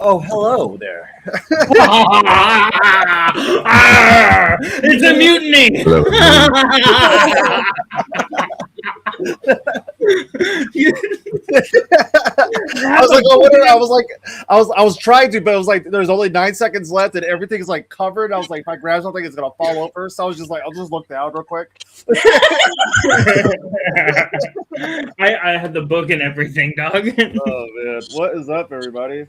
Oh, hello there. It's a mutiny. I was like, I was trying to, but it was like there's only 9 seconds left, and everything's like covered. I was like, if I grab something, it's gonna fall over. So I was just like, I'll just look down real quick. I had the book and everything, dog. Oh man, what is up, everybody?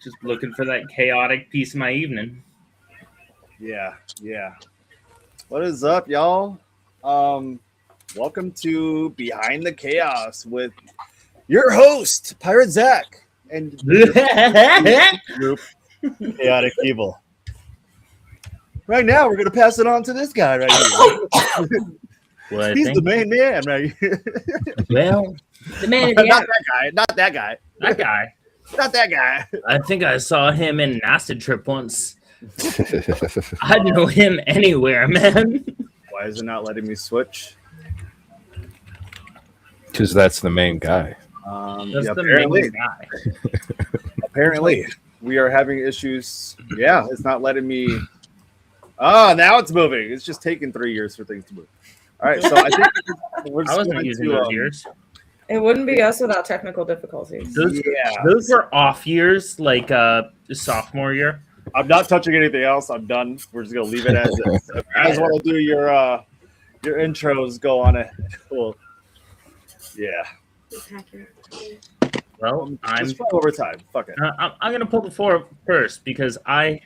Just looking for that chaotic piece of my evening. Yeah. What is up, y'all? Welcome to Behind the Kaos with your host, Pirate Zac, and group Kaotic Evol. Right now, we're gonna pass it on to this guy right here. Well, He's the main man, right? Well, The man in Not the that guy. Not that guy. that guy. Not that guy. I think I saw him in an acid trip once. I'd know him anywhere, man. Why is it not letting me switch? Because that's the main guy. That's Yeah, the apparently, main guy. apparently, we are having issues. Yeah, it's not letting me. Oh, now it's moving. It's just taking 3 years for things to move. All right, so I think we're I wasn't using those years. It wouldn't be us without technical difficulties. Those were off years, like sophomore year. I'm not touching anything else. I'm done. We're just gonna leave it as is. If you guys want to do your intros, go on it. Cool. Yeah. Well, Just play overtime. Fuck it. I'm gonna pull the floor first because I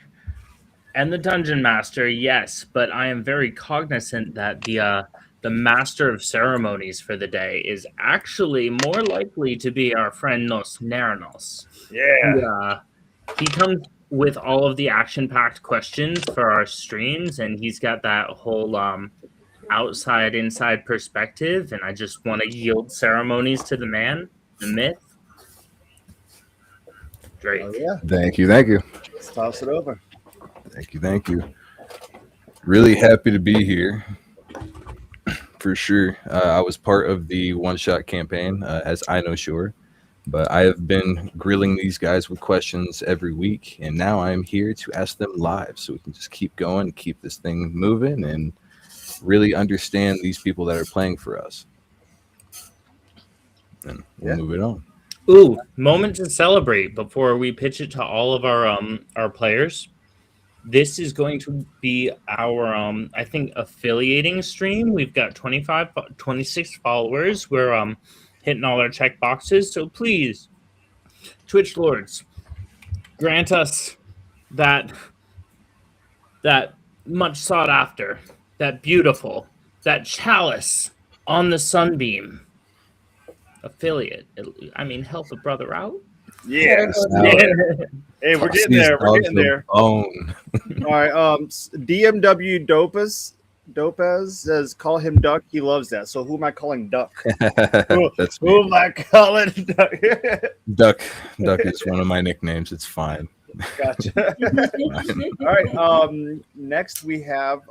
am the dungeon master, yes, but I am very cognizant that the master of ceremonies for the day is actually more likely to be our friend Nos Neranos. Yeah. He comes with all of the action-packed questions for our streams, and he's got that whole outside-inside perspective, and I just want to yield ceremonies to the man, the myth, Drake. Oh, yeah. Thank you. Let's toss it over. Thank you. Really happy to be here. For sure. I was part of the one-shot campaign, as I know sure. But I have been grilling these guys with questions every week, and now I am here to ask them live so we can just keep going, keep this thing moving, and really understand these people that are playing for us. And we'll move it on. Ooh, moment to celebrate before we pitch it to all of our players. This is going to be our I think affiliating stream. We've got 26 followers. We're hitting all our check boxes. So please, Twitch Lords, grant us that much sought after, that beautiful, that chalice on the sunbeam affiliate. I mean, help a brother out. Yeah. Hey, we're getting there. We're getting there. All right. DMW Dopez says, call him Duck. He loves that. So who am I calling Duck? Who am I calling Duck? Duck is one of my nicknames. It's fine. Gotcha. All right. Next we have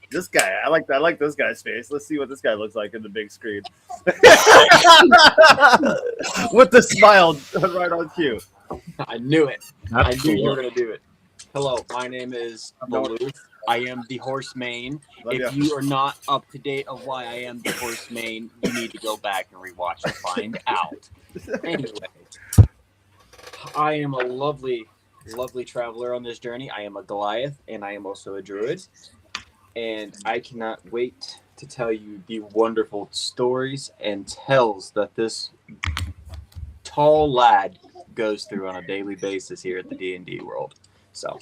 this guy. I like this guy's face. Let's see what this guy looks like in the big screen. With the smile right on cue. I knew it. I knew you were going to do it. Hello, my name is Maloof. I am the horse main. If you are not up to date of why I am the horse main, you need to go back and rewatch to find out. Anyway, I am a lovely traveler on this journey. I am a Goliath, and I am also a druid. And I cannot wait to tell you the wonderful stories and tells that this tall lad goes through on a daily basis here at the D&D world. So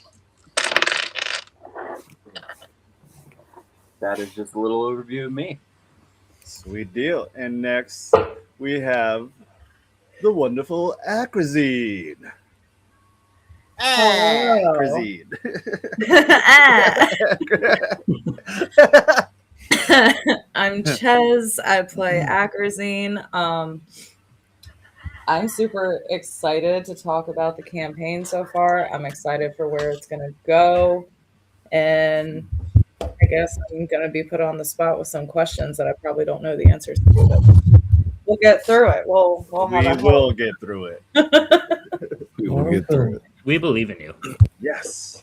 that is just a little overview of me. Sweet deal. And next we have the wonderful Acrazine. Acrazine. I'm Chez. I play Acrazine. I'm super excited to talk about the campaign so far. I'm excited for where it's going to go. And I guess I'm going to be put on the spot with some questions that I probably don't know the answers to. But We'll get through it. We'll We have will get through it. We will get through it. We believe in you. Yes.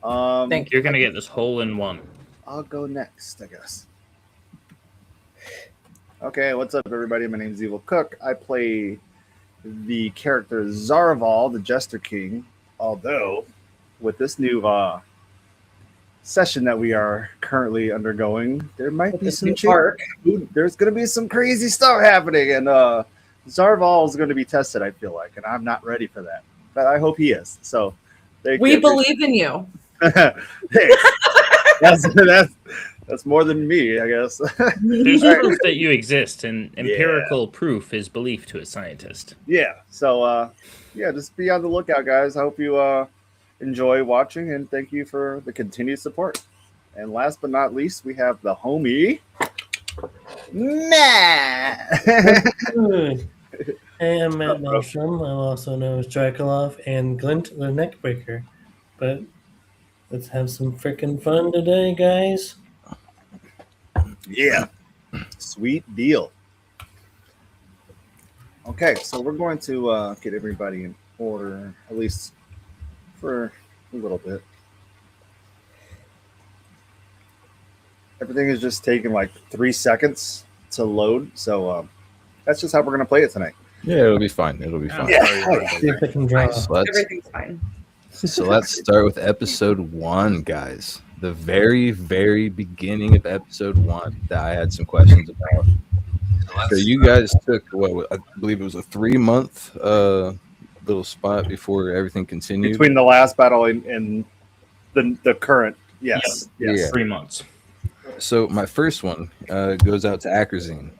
Thank You're gonna get this hole in one. I'll go next, I guess. Okay, what's up, everybody? My name is Evol Cook. I play the character Zarval, the Jester King. Although, with this new session that we are currently undergoing, there might be some arc. There's going to be some crazy stuff happening, and Zarval is going to be tested. I feel like, and I'm not ready for that, but I hope he is. So, We believe in you. That's more than me, I guess. There's proof that you exist, and empirical proof is belief to a scientist. Yeah. So, just be on the lookout, guys. I hope you enjoy watching, and thank you for the continued support. And last but not least, we have the homie, Matt. Hey, I'm Matt Malstrom. I'm also known as Draculov and Glint the Neckbreaker. But let's have some freaking fun today, guys. Yeah. Sweet deal. Okay, so we're going to get everybody in order, at least for a little bit. Everything is just taking like 3 seconds to load, so that's just how we're going to play it tonight. Yeah, it'll be fine. It'll be fine. Yeah. See if I can draw. Everything's fine. So let's start with episode 1, guys. The very, very beginning of episode 1 that I had some questions about. So you guys took what I believe it was a 3-month little spot before everything continued. Between the last battle and the current, yes. Yeah. 3 months. So my first one goes out to Acrazine.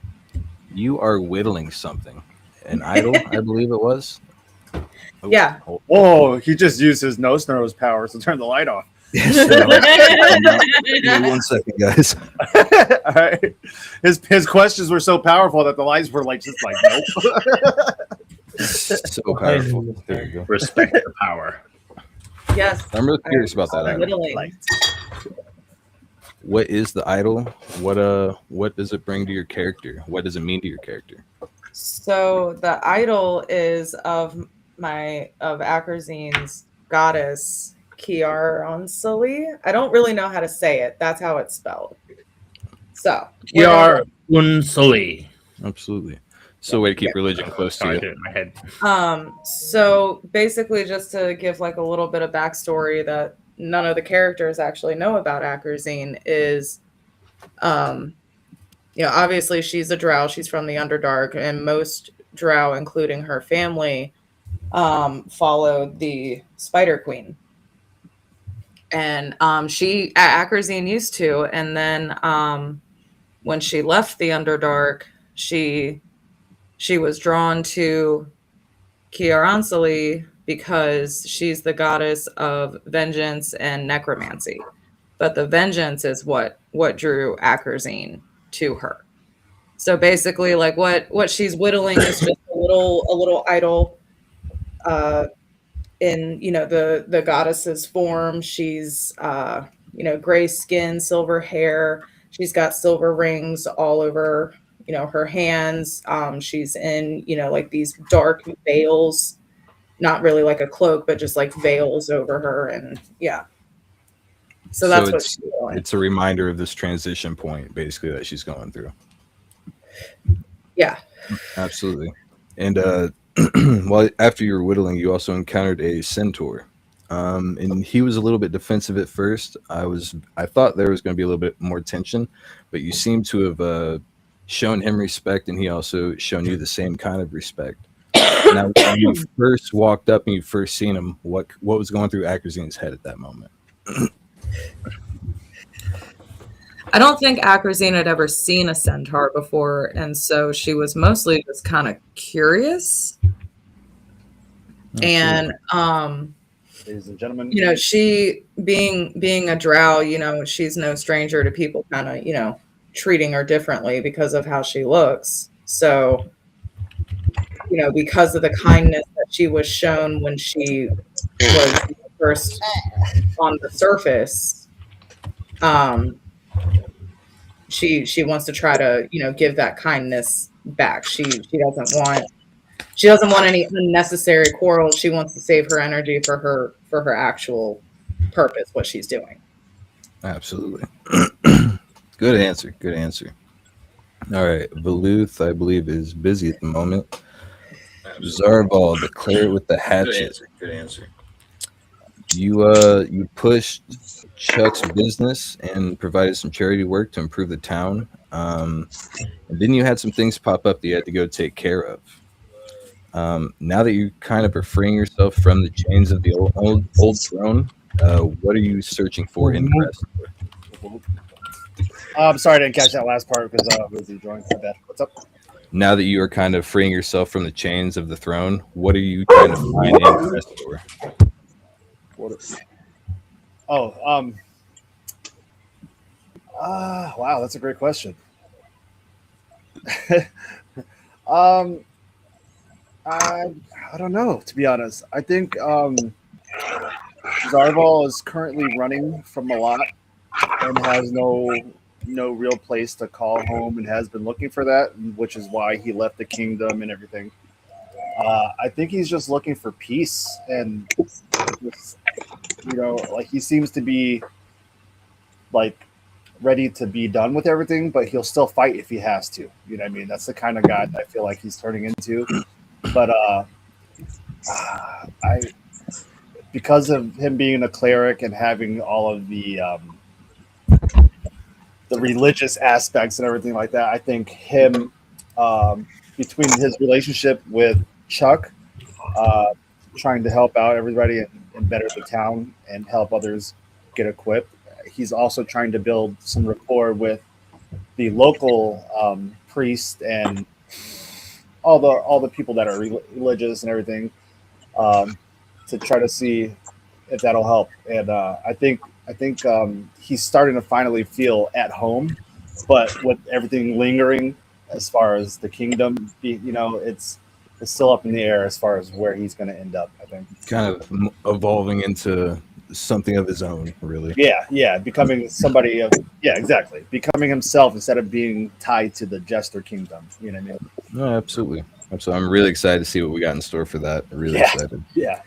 You are whittling something. An idol, I believe it was. Oh, Yeah. Whoa, he just used his nose powers to turn the light off. Give me 1 second, guys. All right. His questions were so powerful that the lights were like just like nope. So powerful. There you go. Respect the power. Yes. I'm really curious about that idol. Whittling. What is the idol? What does it bring to your character? What does it mean to your character? So the idol is of Akrazine's goddess Kiaransali. I don't really know how to say it. That's how it's spelled. So Kiaransali. Absolutely. So way to keep religion close to I you. did it in my head. So basically, just to give like a little bit of backstory that none of the characters actually know about Akrazine is, obviously she's a drow. She's from the Underdark, and most drow, including her family, followed the Spider Queen. And Akrazine used to, and then when she left the Underdark, she was drawn to Kiaransali because she's the goddess of vengeance and necromancy. But the vengeance is what drew Akrazine to her. So basically, like what she's whittling is just a little idol in the goddess's form. She's gray skin, silver hair. She's got silver rings all over her hands. She's in like these dark veils, not really like a cloak, but just like veils over her. And so that's what she's doing. It's a reminder of this transition point basically that she's going through. Yeah, absolutely. And well, after you were whittling, you also encountered a centaur, and he was a little bit defensive at first. I thought there was going to be a little bit more tension, but you seem to have shown him respect, and he also shown you the same kind of respect. Now, when you first walked up and you first seen him, what was going through Akrazine's head at that moment? I don't think Akrazine had ever seen a centaur before, and so she was mostly just kind of curious. And ladies and gentlemen, she being a drow, she's no stranger to people kind of treating her differently because of how she looks. So because of the kindness that she was shown when she was first on the surface, she wants to try to, you know, give that kindness back. She doesn't want any unnecessary quarrels. She wants to save her energy for her actual purpose, what she's doing. Absolutely. Good answer. Good answer. All right. Veluth, I believe, is busy at the moment. Zarval, the cleric with the hatchet. Good answer. You pushed Chuck's business and provided some charity work to improve the town. And then you had some things pop up that you had to go take care of. Now that you kind of are freeing yourself from the chains of the old throne, what are you searching for in the rest? I'm sorry I didn't catch that last part because I was enjoying that. What's up? Now that you are kind of freeing yourself from the chains of the throne, what are you trying to find in the rest for? Wow, that's a great question. I don't know, to be honest. I think Zarval is currently running from a lot and has no real place to call home and has been looking for that, which is why he left the kingdom and everything. I think he's just looking for peace and just, like he seems to be like ready to be done with everything, but he'll still fight if he has to. You know what I mean? That's the kind of guy that I feel like he's turning into. But because of him being a cleric and having all of the religious aspects and everything like that, I think him between his relationship with Chuck, trying to help out everybody and better the town and help others get equipped. He's also trying to build some rapport with the local priest and all the people that are religious and everything, to try to see if that'll help. And I think he's starting to finally feel at home, but with everything lingering as far as the kingdom, it's still up in the air as far as where he's going to end up. I think kind of evolving into something of his own, really. Yeah, becoming somebody of exactly, becoming himself instead of being tied to the Jester kingdom. You know what I mean? No, absolutely. I'm really excited to see what we got in store for that. Really excited. Yeah.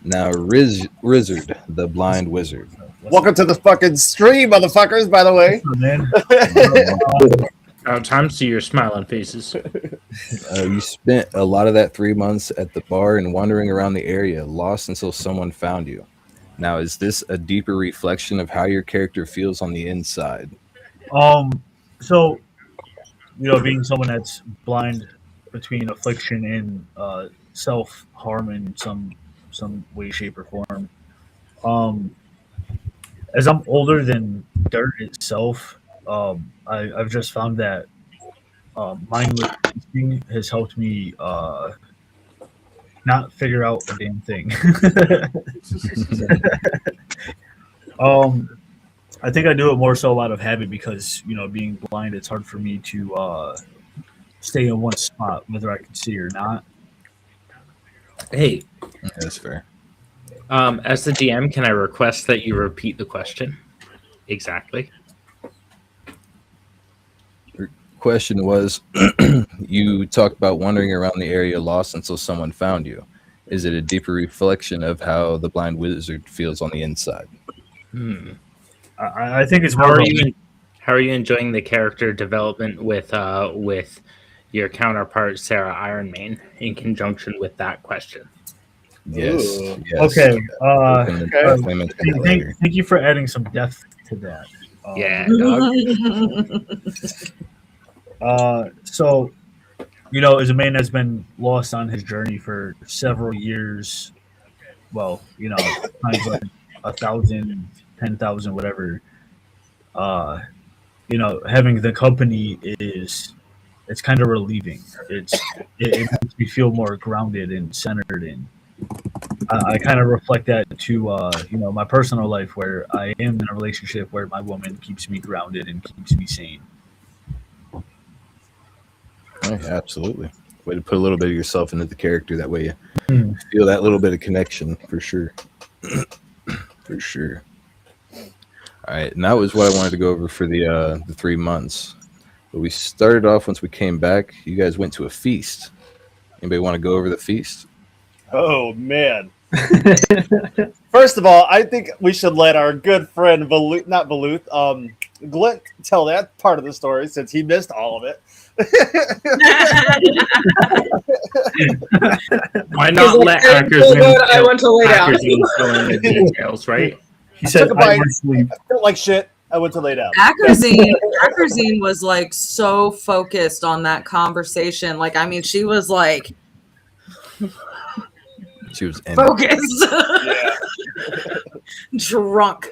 Now, Rizzard, the blind wizard. Welcome to the fucking stream, motherfuckers. By the way, time to see your smiling faces. You spent a lot of that 3 months at the bar and wandering around the area, lost until someone found you. Now, is this a deeper reflection of how your character feels on the inside? So, being someone that's blind between affliction and self-harm in some way, shape, or form. As I'm older than dirt itself, I've just found that mindless thinking has helped me not figure out a damn thing. I think I do it more so out of habit because, being blind, it's hard for me to stay in one spot, whether I can see or not. Hey, that's fair. As the DM, can I request that you repeat the question? Exactly. Your question was, you talked about wandering around the area lost until someone found you. Is it a deeper reflection of how the blind wizard feels on the inside? I think it's more. How are you enjoying the character development with your counterpart Sarah Ironmane in conjunction with that question? Yes. Okay. Thank you for adding some depth to that. So, as a man that's been lost on his journey for several years, times like 1,000, 10,000, whatever. Having the company it's kind of relieving. It makes me feel more grounded and centered, and I kind of reflect that to my personal life, where I am in a relationship where my woman keeps me grounded and keeps me sane. Yeah, absolutely. Way to put a little bit of yourself into the character. That way you feel that little bit of connection, for sure. For sure. All right, and that was what I wanted to go over for the 3 months. But we started off once we came back. You guys went to a feast. Anybody want to go over the feast? Oh man! First of all, I think we should let our good friend Glint tell that part of the story since he missed all of it. Why not let hackers I went to lay down. fill in the details, right? He said, took a "I bite. went to sleep." I felt like shit. I went to lay down. Ackerzine was like so focused on that conversation. Like, I mean, she was like She was in focused, Yeah. drunk.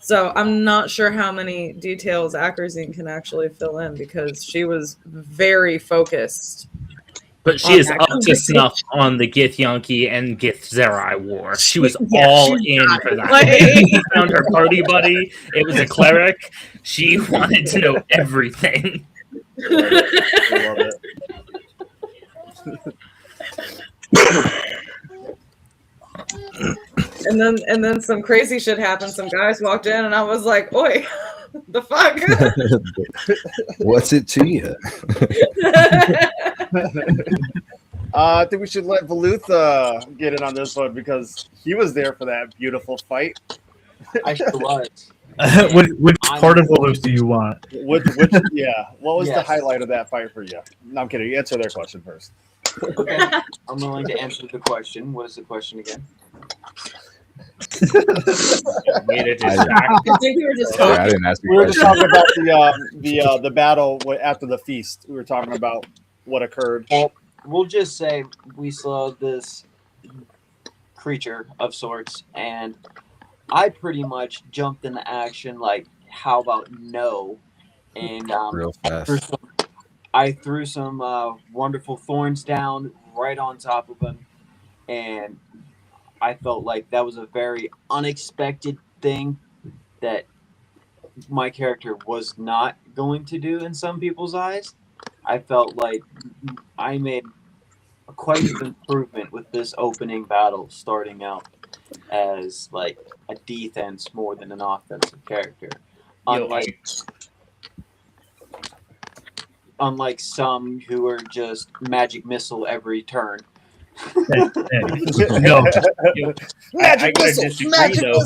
So I'm not sure how many details Ackerzine can actually fill in because she was very focused. But she is up to snuff on the Githyanki and Githzerai war. She was all in for that. Like, She found her party buddy. It was a cleric. She wanted to know everything. I love it. and then some crazy shit happened. Some guys walked in, and I was like, "Oi, the fuck." What's it to you? I think we should let Veluth get in on this one because he was there for that beautiful fight. I sure was. Which part of Veluth do you want? Which yeah. What was the Yes. highlight of that fight for you? No, I'm kidding. You answer their question first. Okay, I'm willing to answer the question. What is the question again? Made it I think we were just Sorry, I talking. didn't ask you We a were just question. talking about the battle after the feast. We were talking about what occurred. Well, we'll just say we saw this creature of sorts, and I pretty much jumped into action like, how about no? And Real fast. I threw some wonderful thorns down right on top of him, and I felt like that was a very unexpected thing that my character was not going to do in some people's eyes. I felt like I made quite an improvement with this opening battle, starting out as like a defense more than an offensive character. Unlike some who are just magic missile every turn. No, I gotta disagree though.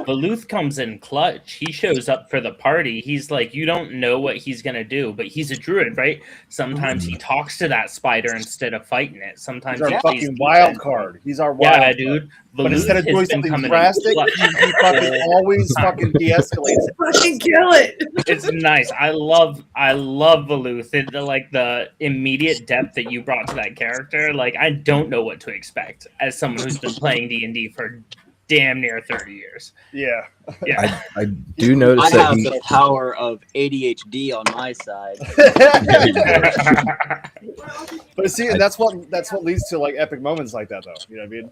Veluth comes in clutch. He shows up for the party. He's like, you don't know what he's gonna do, but he's a druid, right? Sometimes he talks to that spider instead of fighting it. Sometimes He's he our plays fucking wild defense. card. He's our wild card. Dude. But Veluth instead of has doing been something coming in drastic, clutch. he fucking always fucking de-escalates it. Fucking kill it. It's nice. I love Veluth. Like the immediate depth that you brought to that character. Like, I don't know what to expect as someone who's been playing D&D for damn near 30 years. Yeah. I do notice I that have he. the power of ADHD on my side. But see, and that's what leads to like epic moments like that, though. You know what I mean?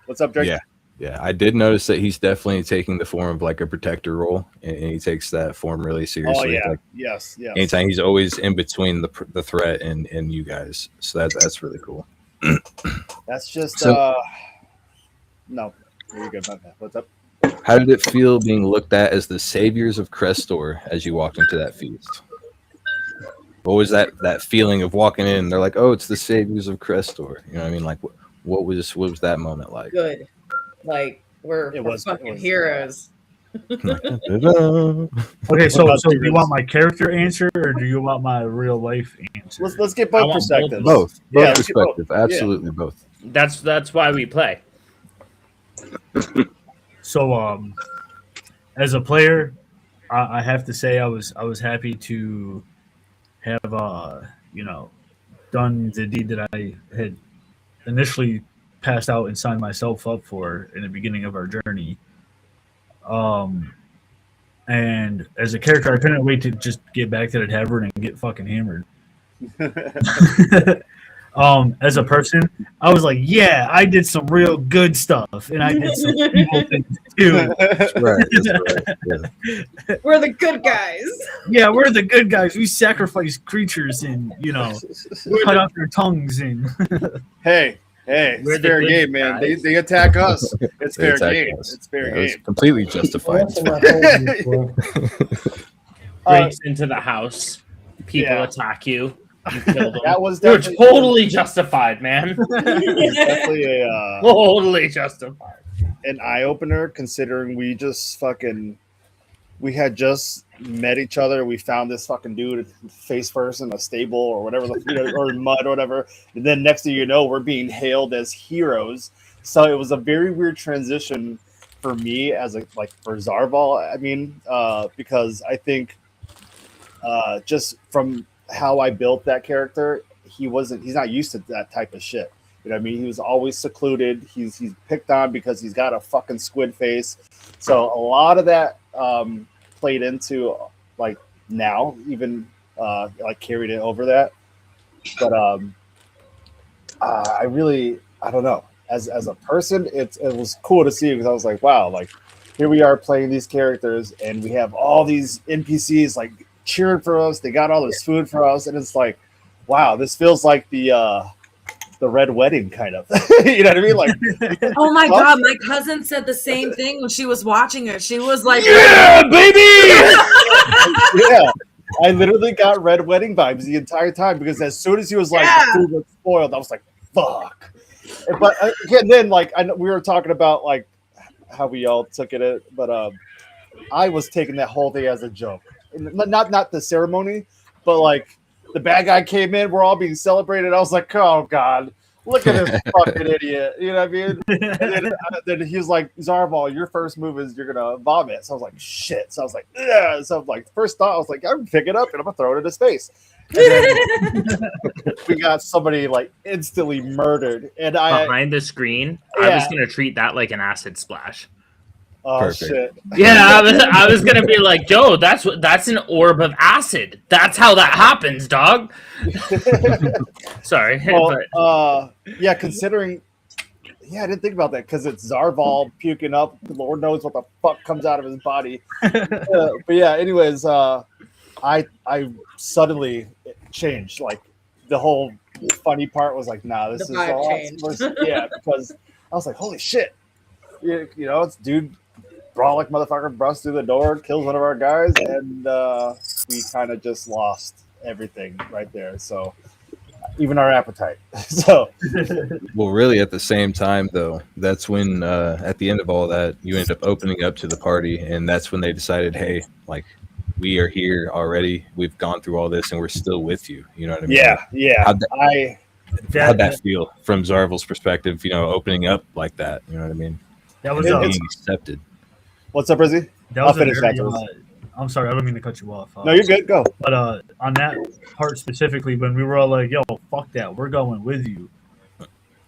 What's up, Drake? Yeah, I did notice that he's definitely taking the form of like a protector role, and he takes that form really seriously. Oh yeah, Like, yes. anytime he's always in between the threat and you guys, so that's really cool. That's just no. You're good. My bad. What's up? How did it feel being looked at as the saviors of Crestor as you walked into that feast? What was that feeling of walking in? And they're like, "Oh, it's the saviors of Crestor." You know what I mean? Like, what was that moment like? Good. Like we're fucking heroes. Okay, so do you want my character answer or do you want my real life answer? Let's get I both want perspectives. Both Yeah, let's get both. perspective, absolutely both. That's why we play. So, as a player, I have to say I was happy to have done the deed that I had initially passed out and signed myself up for in the beginning of our journey. And as a character, I couldn't wait to just get back to the tavern and get fucking hammered. As a person, I was like, yeah, I did some real good stuff, and I did some evil things too. That's right. Yeah. We're the good guys. Yeah, we're the good guys. We sacrifice creatures and cut off their tongues and Hey, Hey, We're it's the fair good game, man. guys. They attack us. It's They fair attack game. us. It's fair Yeah, it was game. completely justified. That's what I told you before. Breaks into the house. People yeah. attack you. You kill them. That was You're definitely totally justified, man. definitely Totally justified. an eye opener, considering we had just met each other. We found this fucking dude face first in a stable or whatever, or mud or whatever. And then next thing you know, we're being hailed as heroes. So it was a very weird transition for me as for Zarval. I mean, because I think just from how I built that character, he's not used to that type of shit. You know what I mean? He was always secluded. He's picked on because he's got a fucking squid face. So a lot of that played into now, even carried it over that. But I don't know. As a person, it was cool to see because I was like, wow, here we are playing these characters and we have all these NPCs cheering for us. They got all this food for us, and it's like, wow, this feels like the Red Wedding kind of. You know what I mean? Oh my god, my cousin said the same thing when she was watching it. She was like, Yeah, baby! Yeah. I literally got Red Wedding vibes the entire time because as soon as he was like, Yeah. food was spoiled, I was like, fuck. But again, then I know we were talking about how we all took it, but I was taking that whole thing as a joke. Not the ceremony, but the bad guy came in, we're all being celebrated. I was like, oh god, look at this fucking idiot. You know what I mean? And then he was like, Zarval, your first move is you're gonna vomit. So I was like, shit. So I was like, yeah. So I'm like, first thought, I was like, I'm gonna pick it up and I'm gonna throw it in his face. And then we got somebody instantly murdered. And Behind the screen, I was Yeah. gonna treat that like an acid splash. oh Perfect. shit. Yeah, I was gonna be like, yo, that's an orb of acid. That's how that happens, dog. Sorry, Well, yeah, considering I didn't think about that because it's Zarval puking up. Lord knows what the fuck comes out of his body. But yeah, anyways, I suddenly changed. The whole funny part was nah, this The is vibe all. changed. Yeah, because I was like, holy shit, you know, it's dude brawling motherfucker busts through the door, kills one of our guys, and we kind of just lost everything right there. So even our appetite. So Well, really, at the same time, though, that's when at the end of all that, you end up opening up to the party, and that's when they decided, hey, we are here already. We've gone through all this, and we're still with you. You know what I mean? yeah, How'd that feel from Zarval's perspective? You know, opening up like that. You know what I mean? That was It- Being accepted. what's up, Rizzy? that I'll was a finish very, afterwards. I'm sorry, I don't mean to cut you off. No, you're good. Go. But on that part specifically, when we were all like, "Yo, fuck that, we're going with you,"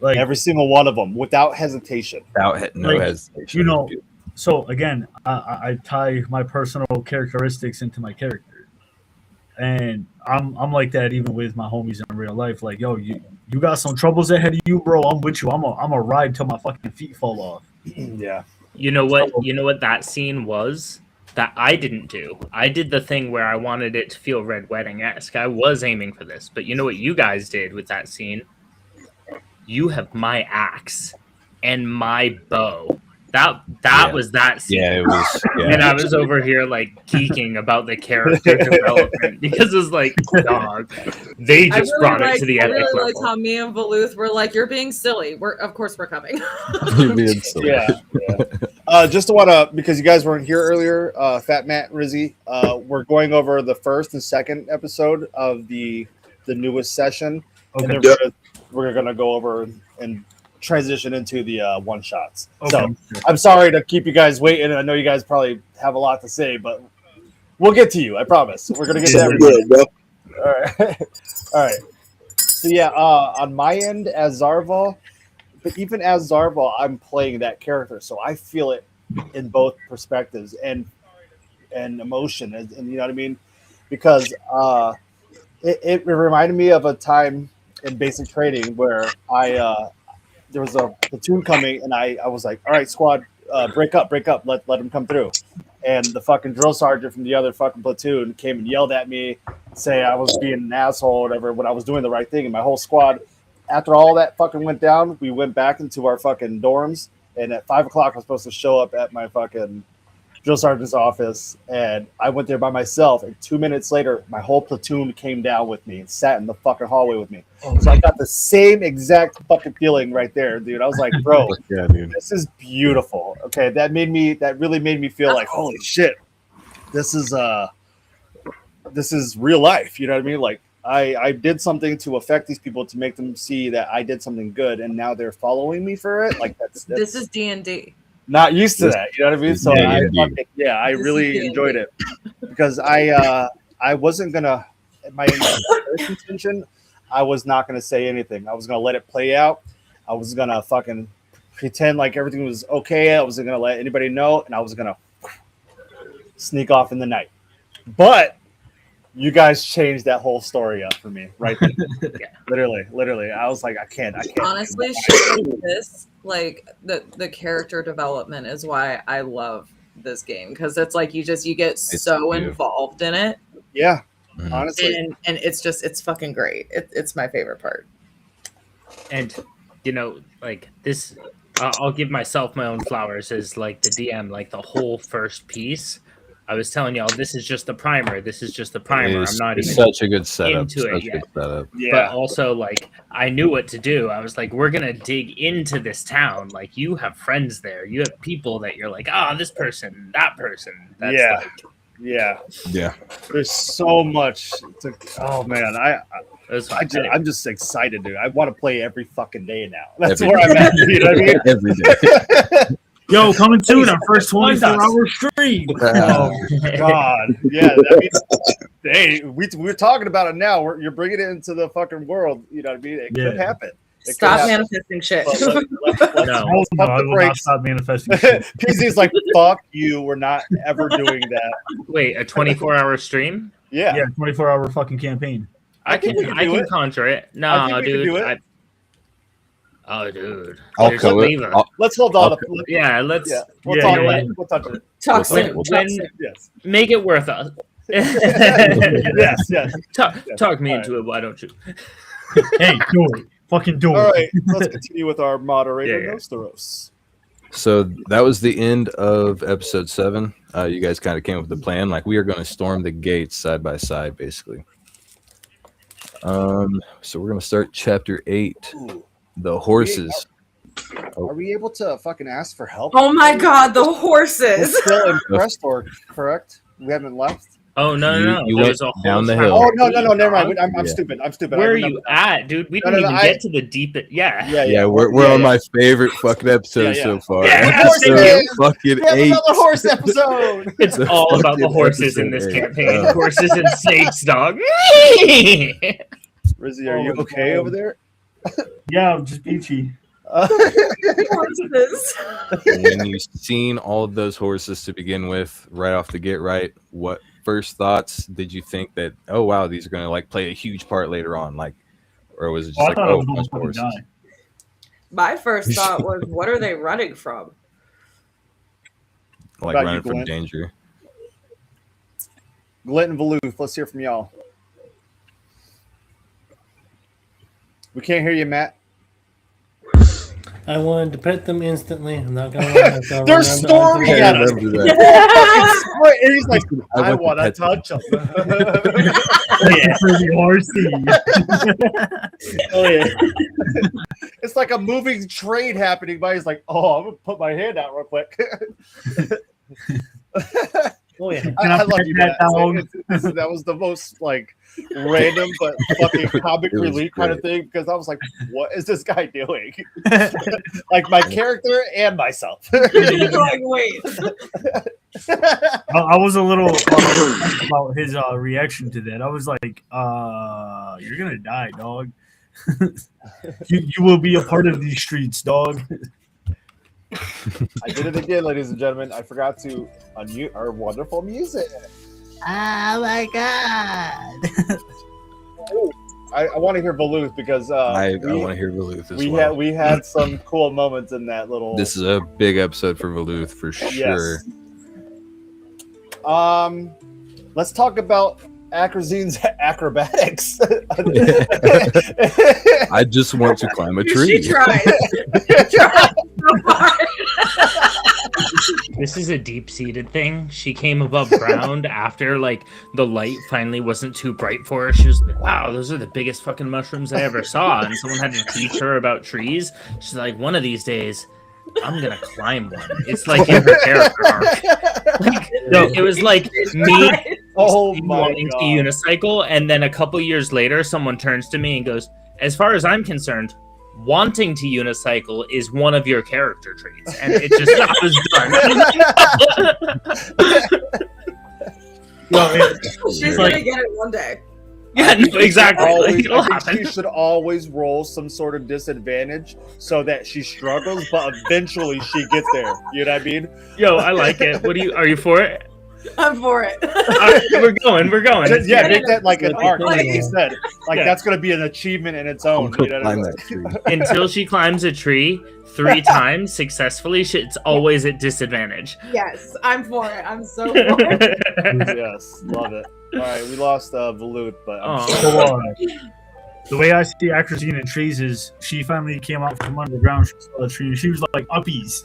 Every single one of them without hesitation. Without no Like, hesitation. you know, so again, I tie my personal characteristics into my character, and I'm like that even with my homies in real life. Like, yo, you got some troubles ahead of you, bro. I'm with you. I'm a ride till my fucking feet fall off. Yeah. you know what that scene was that I didn't do. I did the thing where I wanted it to feel Red Wedding-esque. I was aiming for this, but you know what you guys did with that scene? You have my axe and my bow. That was that scene. Yeah, it was. Yeah. And I was over here geeking about the character development because it was like, dog, they just brought it to the I epic really level. liked how me and Voluth were like, "You're being silly." Of course we're coming. You're being silly. Yeah. Just to because you guys weren't here earlier, FatMatt, Rizzy, we're going over the first and second episode of the newest session, Okay. and then we're gonna go over and transition into the one shots. Okay. So I'm sorry to keep you guys waiting. I know you guys probably have a lot to say, but we'll get to you. I promise. We're gonna get to everything. All right. All right. So yeah, on my end as Zarval, but even as Zarval, I'm playing that character, so I feel it in both perspectives and emotion, and you know what I mean, because it reminded me of a time in basic training where there was a platoon coming, and I was like, all right, squad, break up, let them come through. And the fucking drill sergeant from the other fucking platoon came and yelled at me, say I was being an asshole or whatever when I was doing the right thing. And my whole squad after all that fucking went down, we went back into our fucking dorms, and at 5 o'clock I was supposed to show up at my fucking drill sergeant's office, and I went there by myself, and 2 minutes later my whole platoon came down with me and sat in the fucking hallway with me. So I got the same exact fucking feeling right there, dude. I was like, bro, Yeah, dude. this is beautiful. Okay, that really made me feel like, holy shit, this is real life. You know what I mean? Like I did something to affect these people to make them see that I did something good, and now they're following me for it. Like that's This is D&D. not used to that. You know what I mean? So Yeah, I This really is enjoyed it because I wasn't gonna my first intention. I was not gonna say anything. I was gonna let it play out. I was gonna fucking pretend like everything was okay. I wasn't gonna let anybody know, and I was gonna sneak off in the night. But you guys changed that whole story up for me, right? Literally. I was like, I can't. Honestly, shit like this, like the character development is why I love this game, because it's like you get so involved in it. Yeah, honestly, and it's fucking great. It's my favorite part. And you know, like this, I'll give myself my own flowers as like the DM, like the whole first piece. I was telling y'all, this is just the primer. This is just the primer. I'm not even such a good setup. into it yet. yeah. But also, like, I knew what to do. I was like, we're gonna dig into this town. Like, you have friends there. You have people that you're like, this person, that person. That's Yeah. like, Yeah. There's so much. Oh man, I'm just excited, dude. I want to play every fucking day now. That's where I'm at. You know what I mean? Every day. Yo, coming soon, our first 24-hour stream. Oh God, yeah. I mean, hey, we're talking about it now. You're bringing it into the fucking world. You know what I mean? It could happen. Stop manifesting shit. Let's No, I will not stop manifesting shit. PZ's like, fuck you. We're not ever doing that. wait, a 24-hour stream? Yeah. 24-hour fucking campaign. I can conjure it. No, dude. Oh, dude. I'll There's kill a it. lever. Let's hold on. Let's We'll Yeah, talk you know about it. We'll touch it. Talk soon. Yes. make it worth us. Yes. Talk me All into it. Why don't you? Hey, do it. Fucking do it. All right. Let's continue with our moderator, Yeah. Nosteros. So that was the end of episode 7. You guys kind of came up with the plan. Like, we are going to storm the gates side by side, basically. So we're going to start chapter 8. Ooh. The horses. Are we able to fucking ask for help? Oh my God, the We're horses! still in Prestor, correct? We haven't left. Oh no! You There was went a down the whole hill. Oh no! Never mind. I'm Yeah. stupid. Where I are you remember. at, dude? We No, didn't no, even get to the deep. Yeah, we're on my favorite fucking episode Yeah. so far. Yeah, Episode horses! fucking We have 8. another horse episode. It's all about the fucking horses in episode this 8. campaign. Horses and snakes, dog. Rizzy, are you okay over there? Yeah, I'm just beachy. Horses. When you've seen all of those horses to begin with, right off the get right, what first thoughts did you think that, oh wow, these are going to like play a huge part later on, like, or was it just I like, thought I oh, was bunch of going to horses? die. My first thought was, what are they running from? Like About you, running from Glenn? danger. Glint and Valuth, let's hear from y'all. We can't hear you, Matt. I wanted to pet them instantly. I'm not gonna lie. They're storming at us. remember that. And he's like, I went to want to pet them. touch them. Pretty horsey. Oh yeah. It's like a moving train happening by. He's like, oh, I'm going to put my hand out real quick. Oh yeah. I love you, Matt. Down? That was the most like random but fucking comic It was relief kind of great. thing because I was like, what is this guy doing? Like my character and myself. Like, wait. I was a little about his reaction to that. I was like, you're gonna die, dog. you will be a part of these streets, dog. I did it again, ladies and gentlemen. I forgot to unmute our wonderful music. Oh my god. I want to hear Valuth because I want to hear Valuth as we well. had some cool moments in that little. This is a big episode for Valuth for sure. Yes. Let's talk about Akrazine's acrobatics. I just want to climb a tree. She tried. Tried so hard. This is a deep-seated thing. She came above ground after, like, the light finally wasn't too bright for her. She was like, wow, those are the biggest fucking mushrooms I ever saw. And someone had to teach her about trees. She's like, one of these days, I'm gonna climb one. It's like in her character arc. Like, no, it was like me wanting to unicycle, and then a couple years later, someone turns to me and goes, as far as I'm concerned, wanting to unicycle is one of your character traits. And it just I was done. No, she's gonna get it one day. Yeah, no, exactly. I think she should always roll some sort of disadvantage so that she struggles, but eventually she gets there. You know what I mean? Yo, I like it. Are you for it? I'm for it. We're going. Yeah, make that like an arc, like you said. Like that's gonna be an achievement in its own. You know what I mean? Until she climbs a tree 3 times successfully, it's always at disadvantage. Yes, I'm for it. I'm so for it. Yes, love it. All right, we lost Veluth, but the way I see Acrazine in trees is she finally came out from underground. She saw the tree. She was like uppies.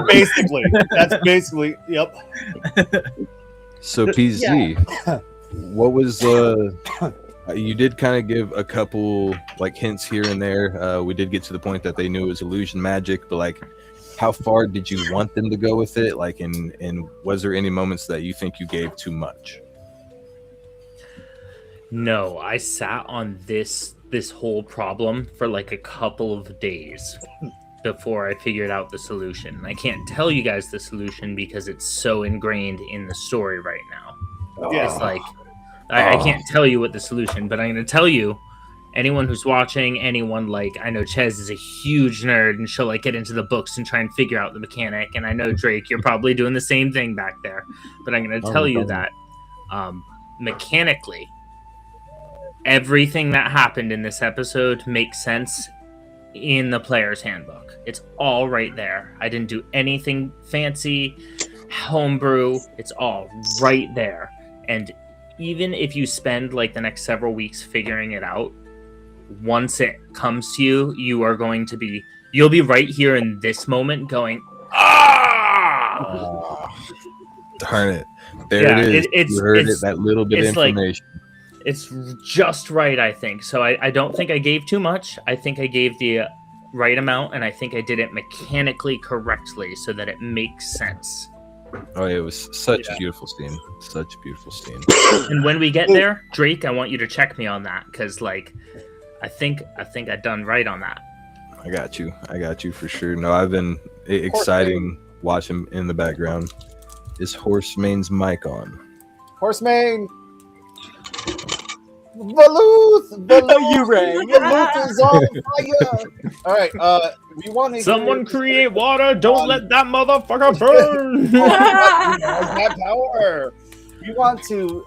Basically, that's basically yep. So PZ, what was you did kind of give a couple like hints here and there. We did get to the point that they knew it was illusion magic, but like, how far did you want them to go with it? Like, and was there any moments that you think you gave too much? No, I sat on this whole problem for like a couple of days before I figured out the solution. I can't tell you guys the solution because it's so ingrained in the story right now. It's like I can't tell you what the solution, but I'm going to tell you. Anyone who's watching, anyone like, I know Chez is a huge nerd and she'll like get into the books and try and figure out the mechanic. And I know Drake, you're probably doing the same thing back there. But I'm going to tell you that mechanically, everything that happened in this episode makes sense in the player's handbook. It's all right there. I didn't do anything fancy, homebrew. It's all right there. And even if you spend like the next several weeks figuring it out, once it comes to you, you'll be right here in this moment going, Darn it. There it is. You heard it, that little bit of information. Like, it's just right, I think. So I don't think I gave too much. I think I gave the right amount, and I think I did it mechanically correctly so that it makes sense. Oh, it was such a beautiful scene. Such a beautiful scene. And when we get there, Drake, I want you to check me on that, because like I think I done right on that. I got you for sure. No, I've been exciting watching in the background. Is Horsemane's mic on? Horsemane! Veluth! You rang! Veluth is on fire! Alright, we want to someone create water! Don't let that motherfucker burn! That power! We want to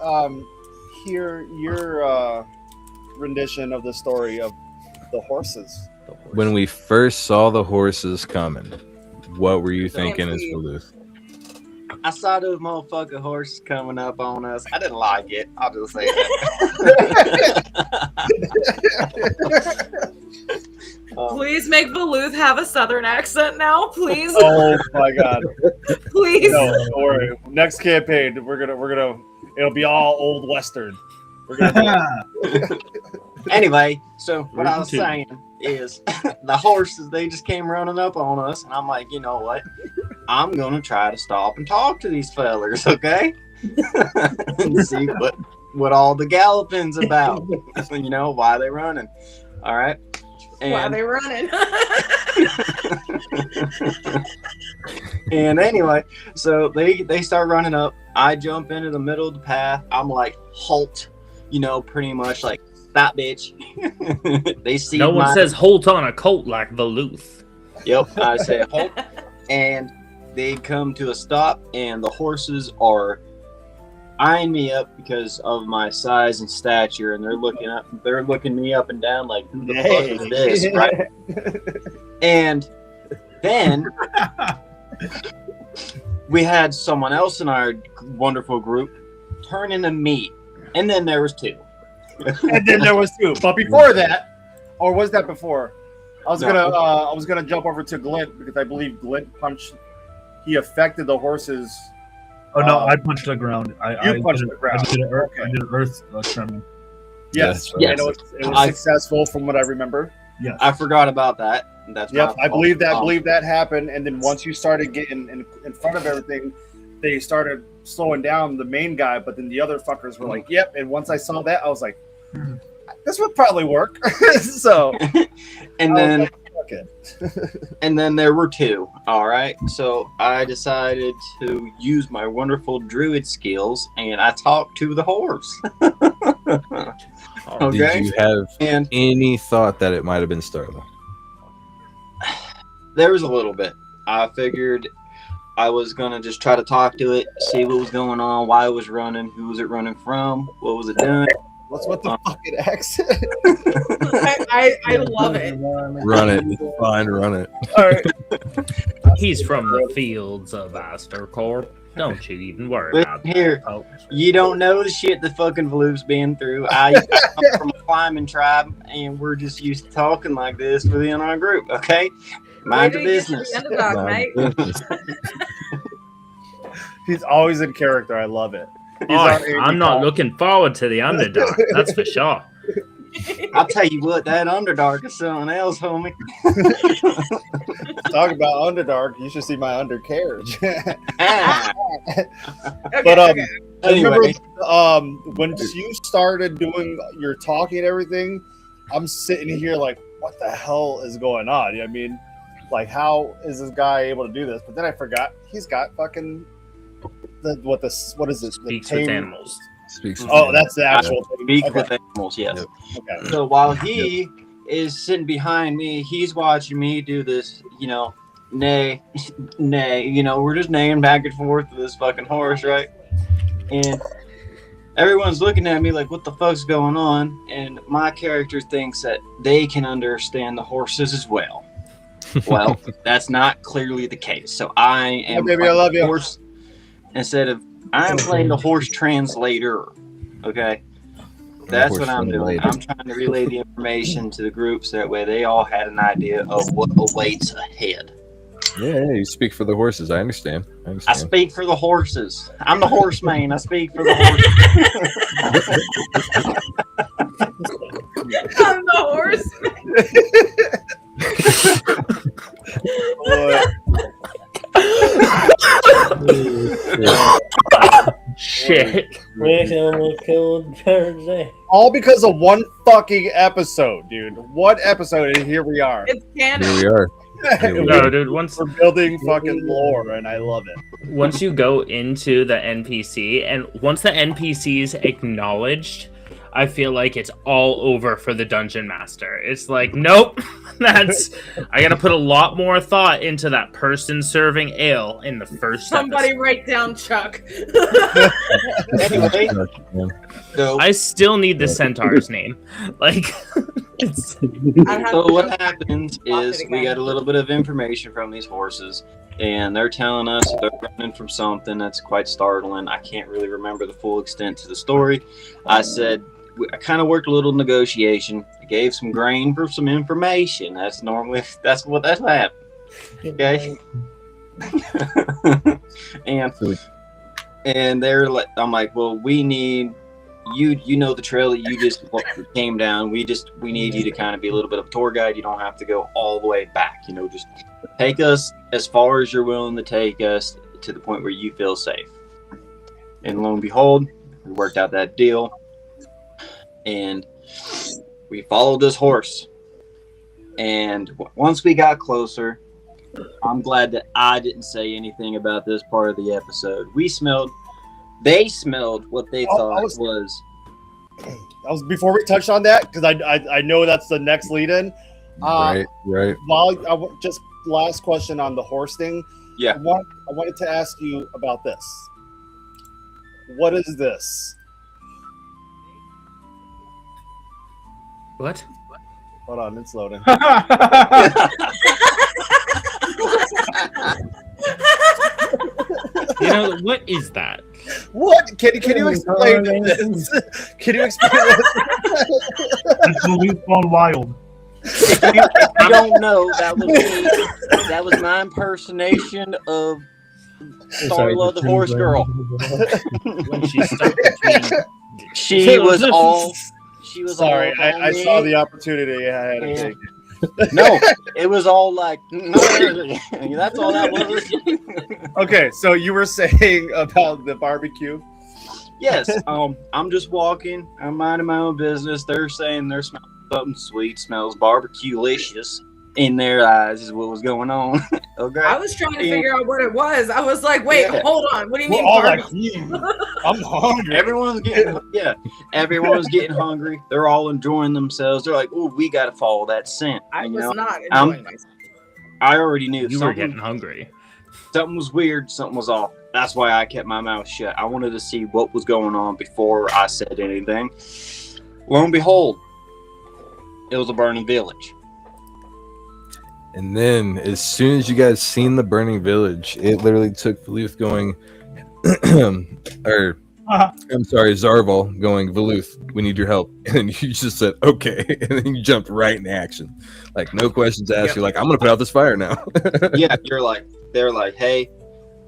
hear your rendition of the story of the horses. When we first saw the horses coming, what were you thinking as Veluth? I saw those motherfucking horses coming up on us. I didn't like it. I'll just say that. Please make Veluth have a southern accent now, please. Oh my god. Please. No, don't worry. Next campaign, we're gonna it'll be all old western. We're gonna Anyway, so what I was saying is the horses, they just came running up on us, and I'm like, you know what? I'm gonna try to stop and talk to these fellers, okay? And see what all the galloping's about. You know, why they running. All right. And why they running? And anyway, so they start running up. I jump into the middle of the path. I'm like, halt, you know, pretty much like, stop, bitch. They see no one says halt on a colt like Veluth. Yep, I say halt. And they come to a stop, and the horses are eyeing me up because of my size and stature, and they're looking me up and down like, who the fuck is this, right? And then we had someone else in our wonderful group turn into me, and then there was 2. And then there was 2. But before that, or was that before? I was gonna jump over to Glint because I believe Glint punched. He affected the horses. Oh no, I punched the ground. I punched the ground. I did an earth tremor. Yes, yes. I know it was successful from what I remember. Yeah, I forgot about that. That's I believe that happened. And then once you started getting in front of everything, they started slowing down the main guy. But then the other fuckers were like, "Yep." And once I saw that, I was like, "This would probably work." So, and then. Like, okay. And then there were 2. All right. So I decided to use my wonderful druid skills and I talked to the horse. Okay. Did you have any thought that it might have been Starla? There was a little bit. I figured I was going to just try to talk to it, see what was going on, why it was running, who was it running from, what was it doing. What's with the fucking accent? I love it. Run it. Fine, run it. All right. He's from the fields of Astercorp. Don't you even worry about that. Here, you don't know the shit the fucking Valoof's been through. I come from a climbing tribe, and we're just used to talking like this within our group, okay? Mind your business. He's always in character. I love it. I'm not looking forward to the underdog. That's for sure. I'll tell you what, that Underdark is something else, homie. Talk about Underdark. You should see my undercarriage. But anyway, when you started doing your talking and everything, I'm sitting here like, what the hell is going on? I mean, like, how is this guy able to do this? But then I forgot he's got fucking what is this? Speaks with animals. That's the actual thing. Speak with animals, yes. Yep. Okay. So while he is sitting behind me, he's watching me do this, neigh, we're just neighing back and forth to this fucking horse, right? And everyone's looking at me like, what the fuck's going on? And my character thinks that they can understand the horses as well. Well, that's not clearly the case. So I am baby, I love you. Horse instead of I'm playing the horse translator. Okay. That's what I'm doing. I'm trying to relay the information to the group so that way they all had an idea of what awaits ahead. Yeah, you speak for the horses. I understand. I speak for the horses. I'm the horseman. I speak for the horses. I'm the horseman. Shit. All because of one fucking episode, dude. One episode, and here we are. It's canon. Here we are. No, dude. Once we're building fucking lore, and I love it. Once you go into the NPC, and once the NPC is acknowledged, I feel like it's all over for the dungeon master. It's like, nope, I gotta put a lot more thought into that person serving ale in the first Somebody episode. write down Chuck. Anyway, so I still need the centaur's name. Like, so what happens is we got a little bit of information from these horses, and they're telling us they're running from something that's quite startling. I can't really remember the full extent to the story. I kind of worked a little negotiation. I gave some grain for some information. That's what happened. Okay. and they're like, I'm like, well, we need you know the trail that you just came down. We need you to kind of be a little bit of a tour guide. You don't have to go all the way back. Just take us as far as you're willing to take us to the point where you feel safe. And lo and behold, we worked out that deal. And we followed this horse. And once we got closer, I'm glad that I didn't say anything about this part of the episode. They smelled what they thought was. That was before we touched on that, because I know that's the next lead-in. Right. Just last question on the horse thing. Yeah. I wanted to ask you about this. What is this? what? Hold on, it's loading. You know, what is that? What? Can you explain this? Can you explain this? We've gone wild. If you don't know, that was me. That was my impersonation of Starla, the horse girl. When she's stuck between... She was all. She was Sorry, all. I saw the opportunity. I had to take it. No, it was all like. That's all that was. Okay, so you were saying about the barbecue? Yes. I'm just walking. I'm minding my own business. They're saying they're smelling something sweet. Smells barbecue-licious. In their eyes is what was going on. Okay. I was trying to figure out what it was. I was like, wait, hold on. What do you mean? All like, barbecue? I'm hungry. Everyone's getting hungry. They're all enjoying themselves. They're like, "Oh, we got to follow that scent." I was not I'm- enjoying myself. I already knew You were getting hungry. something was weird. Something was off. That's why I kept my mouth shut. I wanted to see what was going on before I said anything. Lo and behold, it was a burning village. And then, as soon as you guys seen the burning village, it literally took Valuth going, Zarval going, Valuth, we need your help. And you just said, okay. And then you jumped right in action. Like, no questions asked. Yep. You're like, I'm going to put out this fire now. Yeah, they're like, hey,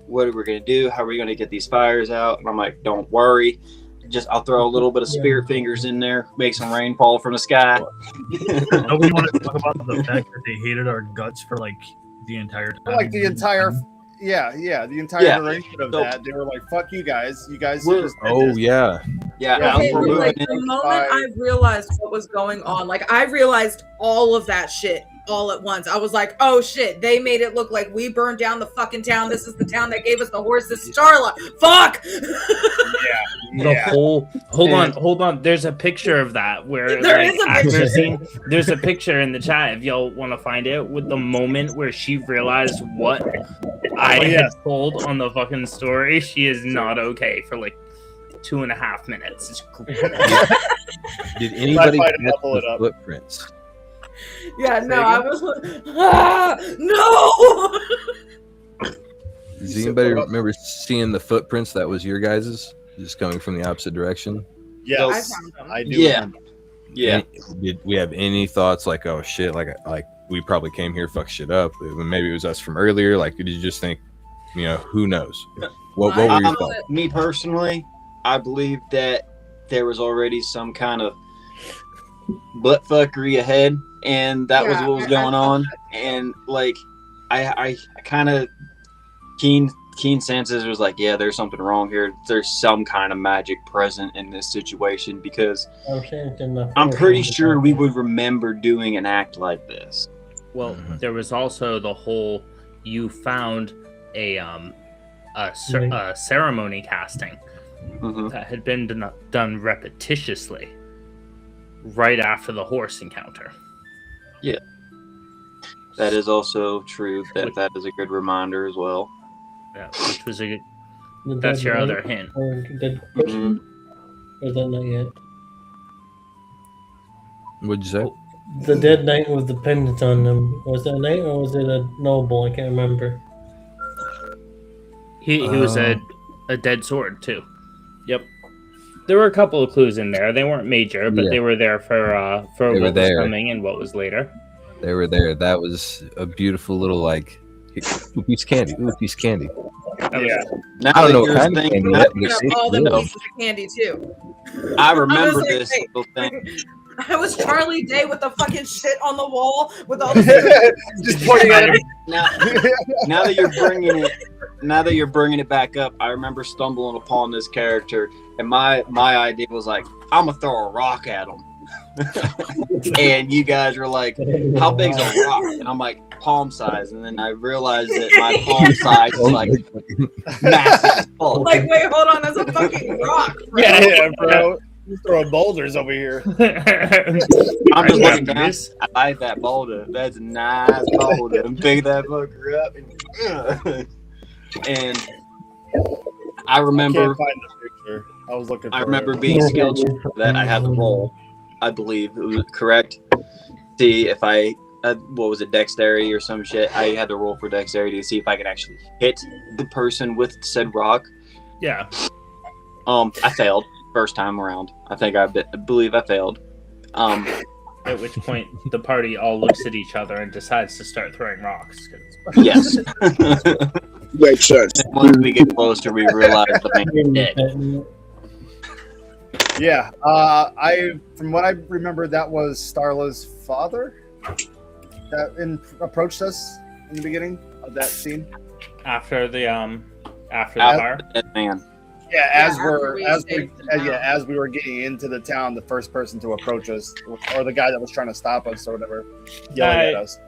what are we going to do? How are we going to get these fires out? And I'm like, don't worry. I'll throw a little bit of spirit fingers in there, make some rain fall from the sky. Nobody want to talk about the fact that they hated our guts for like the entire time. Like the entire, the entire duration of that. They were like, "Fuck you guys! You guys." just did this." Yeah. Okay, we're but moving like in. the moment I realized what was going on, like I realized all of that shit all at once. I was like, oh shit, they made it look like we burned down the fucking town. This is the town that gave us the horse. This is Starla. Fuck. The whole hold on. There's a picture of that where There like, is a after picture. seeing, there's a picture in the chat if y'all want to find it with the moment where she realized what I had told on the fucking story. She is not okay for like 2.5 minutes. It's great. Did anybody Might catch pull it the up. footprints? Yeah, no, I was like, no. Does anybody remember seeing the footprints that was your guys's? Just coming from the opposite direction? Yes, I found them. I do. Yeah. remember. Yeah. Did we have any thoughts like, oh shit, like we probably came here, fuck shit up? Maybe it was us from earlier. Like, did you just think, who knows? What were your thoughts? Me personally, I believe that there was already some kind of butt fuckery ahead, and that was what was going on. And like, I kind of keen senses was like, yeah, there's something wrong here. There's some kind of magic present in this situation because I'm pretty sure we would remember doing an act like this. Well, there was also the whole you found a ceremony casting that had been done repetitiously right after the horse encounter. Yeah, that is also true. That is a good reminder as well. Yeah, which was a good. That's your other hint. Or dead person? Or is that not yet? What'd you say? The dead knight with the pendant on them. Was that a knight or was it a noble? I can't remember. He was a dead sword too. Yep. There were a couple of clues in there. They weren't major, but they were there for what was coming and what was later. They were there. That was a beautiful little like piece of candy. Ooh, piece of candy. Yeah. Now I don't know that what kind you're of thinking- candy. That All the was pieces of candy too. I remember like, this hey. little thing. I was Charlie Day with the fucking shit on the wall with all the Just pointing at it. Now that you're bringing it back up, I remember stumbling upon this character, and my idea was like, I'm gonna throw a rock at him. And you guys were like, how big's a rock? And I'm like, palm size. And then I realized that my palm size is like massive as fuck. like, wait, hold on, that's a fucking rock. Bro. Yeah, bro. You're throwing boulders over here. I'm just looking down. I like that boulder. That's a nice boulder. And pick that fucker up. And I remember. I can't find the picture. I was looking for I remember it. being skilled that I had to roll. I believe it was correct. See if I what was it, dexterity or some shit. I had to roll for dexterity to see if I could actually hit the person with said rock. Yeah. I failed first time around. I think I believe I failed. At which point the party all looks at each other and decides to start throwing rocks. Yes. Makes sense. Once we get closer, we realize the man's dead. Yeah, from what I remember, that was Starla's father that approached us in the beginning of that scene. After the fire. Dead man. Yeah, as we were getting into the town, the first person to approach us, or the guy that was trying to stop us or whatever, yelling at us.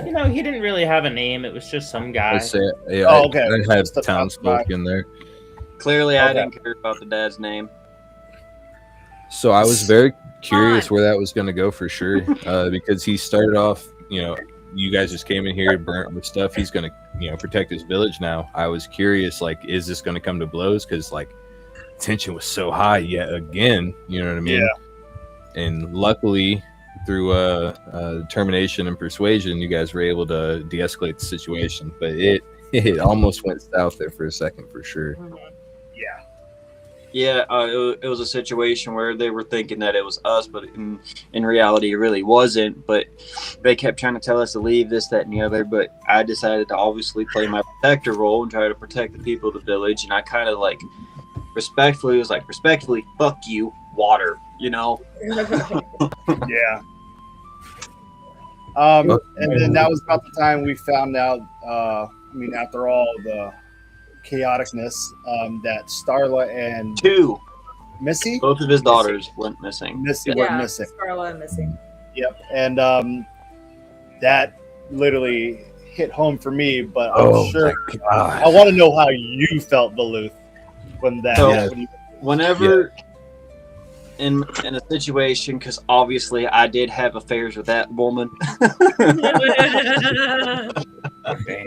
You know, he didn't really have a name. It was just some guy. Okay. I had townsfolk in there. Clearly, I didn't care about the dad's name. So I was very curious where that was going to go for sure, because he started off, you guys just came in here, burnt with stuff. He's going to, protect his village now. I was curious, like, is this going to come to blows? Because, like, tension was so high yet again, you know what I mean? Yeah. And luckily, through determination and persuasion, you guys were able to de-escalate the situation. But it almost went south there for a second, for sure. Yeah, it was a situation where they were thinking that it was us, but in reality, it really wasn't. But they kept trying to tell us to leave, this, that, and the other. But I decided to obviously play my protector role and try to protect the people of the village. And I kind of respectfully, fuck you, water, Yeah. And then that was about the time we found out, after all the chaoticness, that Starla and Missy, both of his daughters went missing. Starla and Missy. Yep. And that literally hit home for me, but I want to know how you felt, Valuth, when that whenever in a situation, because obviously I did have affairs with that woman.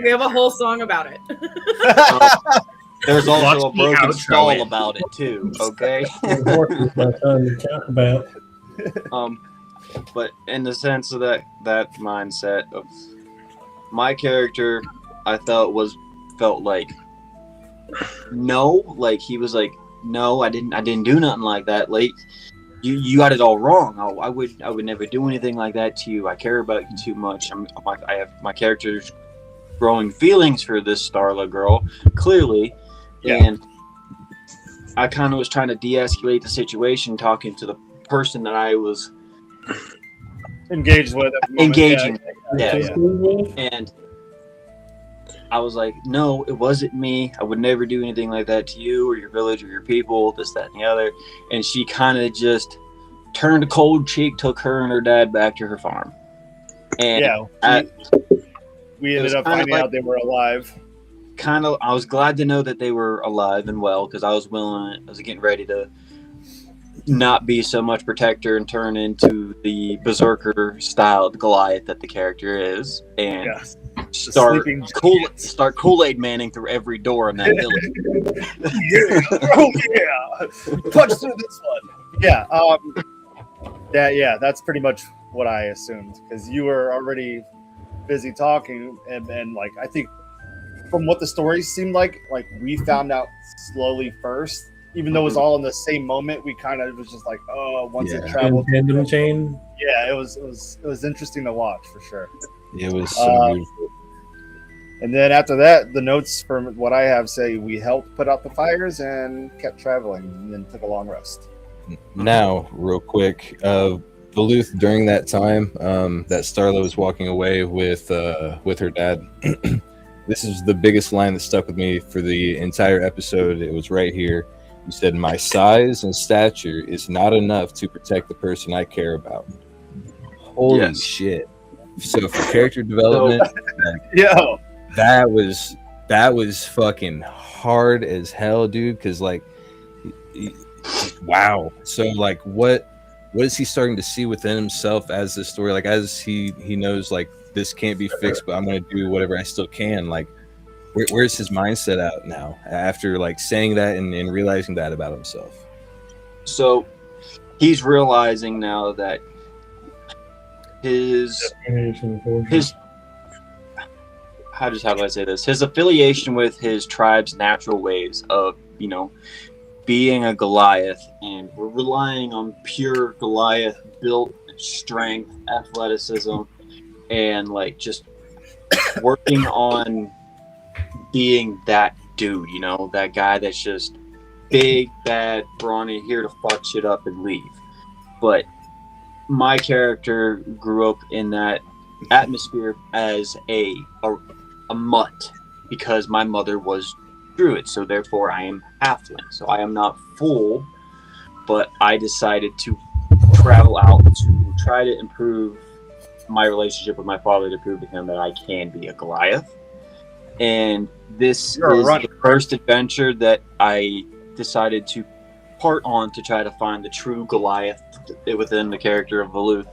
We have a whole song about it. There's also a broken stall about it too. Okay. But in the sense of that mindset of my character, I felt like no, like he was like, no, I didn't do nothing like that. Like you got it all wrong. I would never do anything like that to you. I care about you too much. I have my character's growing feelings for this Starla girl, clearly. Yeah. And I kind of was trying to de-escalate the situation, talking to the person that I was engaging. And I was like, no, it wasn't me. I would never do anything like that to you or your village or your people, this, that, and the other. And she kind of just turned a cold cheek, took her and her dad back to her farm. And we ended up finding out they were alive. I was glad to know that they were alive and well, because I was getting ready to not be so much protector and turn into the berserker styled Goliath that the character is, and start Kool-Aid Manning through every door in that village. Punch through this one. That's pretty much what I assumed, because you were already busy talking, and like I think from what the story seemed like we found out slowly first, even though it was all in the same moment. We kind of was just like, once it traveled. Tandem chain. Yeah, it was interesting to watch for sure. It was so beautiful. And then after that, the notes from what I have say we helped put out the fires and kept traveling, and then took a long rest. Now, real quick, Valuth, during that time that Starla was walking away with her dad, this is the biggest line that stuck with me for the entire episode. It was right here. You said, "My size and stature is not enough to protect the person I care about." Holy shit. So for character development, that was fucking hard as hell, dude, because wow. So what is he starting to see within himself as this story, as he knows this can't be fixed, but I'm going to do whatever I still can. Where's his mindset at now after saying that and realizing that about himself? So he's realizing now that his how do I say this? His affiliation with his tribe's natural ways of, being a Goliath, and we're relying on pure Goliath built strength, athleticism, and like just working on being that dude, that guy that's just big, bad, brawny, here to fuck shit up and leave. But my character grew up in that atmosphere as a mutt, because my mother was druid, so therefore I am halfling. So I am not full, but I decided to travel out to try to improve my relationship with my father, to prove to him that I can be a Goliath. And this is the first adventure that I decided to part on to try to find the true Goliath within the character of Valuth.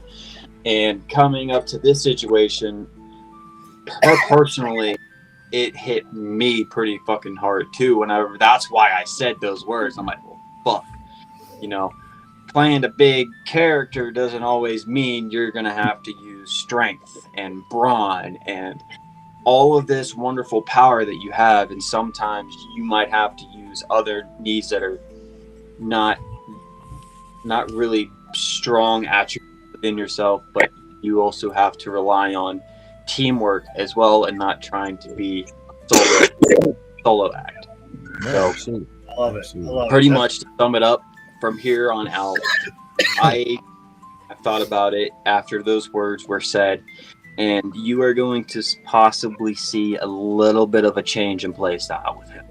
And coming up to this situation, personally, it hit me pretty fucking hard too. That's why I said those words. I'm like, well, fuck. Playing a big character doesn't always mean you're gonna have to use strength and brawn and all of this wonderful power that you have, and sometimes you might have to use other needs that are not really strong attributes within yourself, but you also have to rely on teamwork as well, and not trying to be solo act. So I love it. Pretty much to sum it up, from here on out, I thought about it after those words were said, and you are going to possibly see a little bit of a change in play style with him.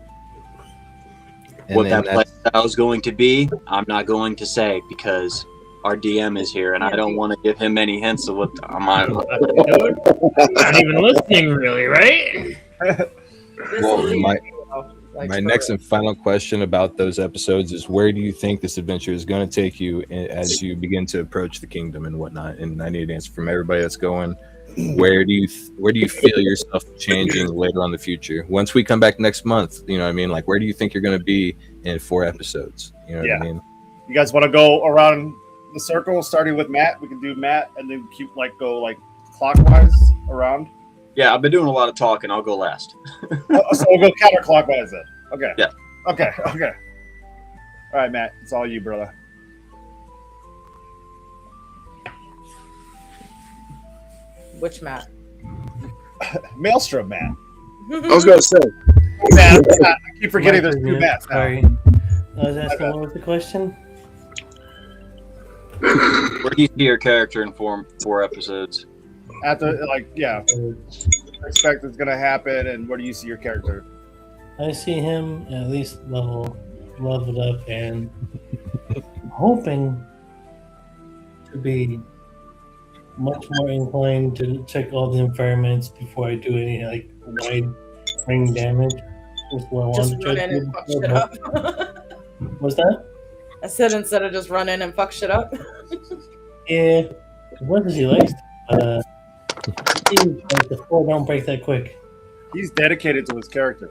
What that play style is going to be, I'm not going to say, because our DM is here, and I don't want to give him any hints of what I'm not even listening, really, right? Well, my next and final question about those episodes is, where do you think this adventure is going to take you as you begin to approach the kingdom and whatnot? And I need an answer from everybody that's going. Where do you feel yourself changing later on in the future? Once we come back next month, like, where do you think you're going to be in 4 episodes? What I mean? You guys want to go around the circle, starting with Matt? We can do Matt, and then go clockwise around. Yeah, I've been doing a lot of talking. I'll go last. So we'll go counterclockwise then. Okay. Yeah. Okay. All right, Matt. It's all you, brother. Which Matt? Maelstrom Matt. I was going to say. Matt, I keep forgetting there's 2 Matts now. Sorry. I was asking, what was the question? Where do you see your character in 4 episodes? After, expect it's gonna happen, and where do you see your character? I see him at least leveled up, and I'm hoping to be much more inclined to check all the environments before I do any wide ring damage. Just run in and fuck shit up. What's that? I said, instead of just run in and fuck shit up. Yeah, what does he like? The 4 don't break that quick. He's dedicated to his character.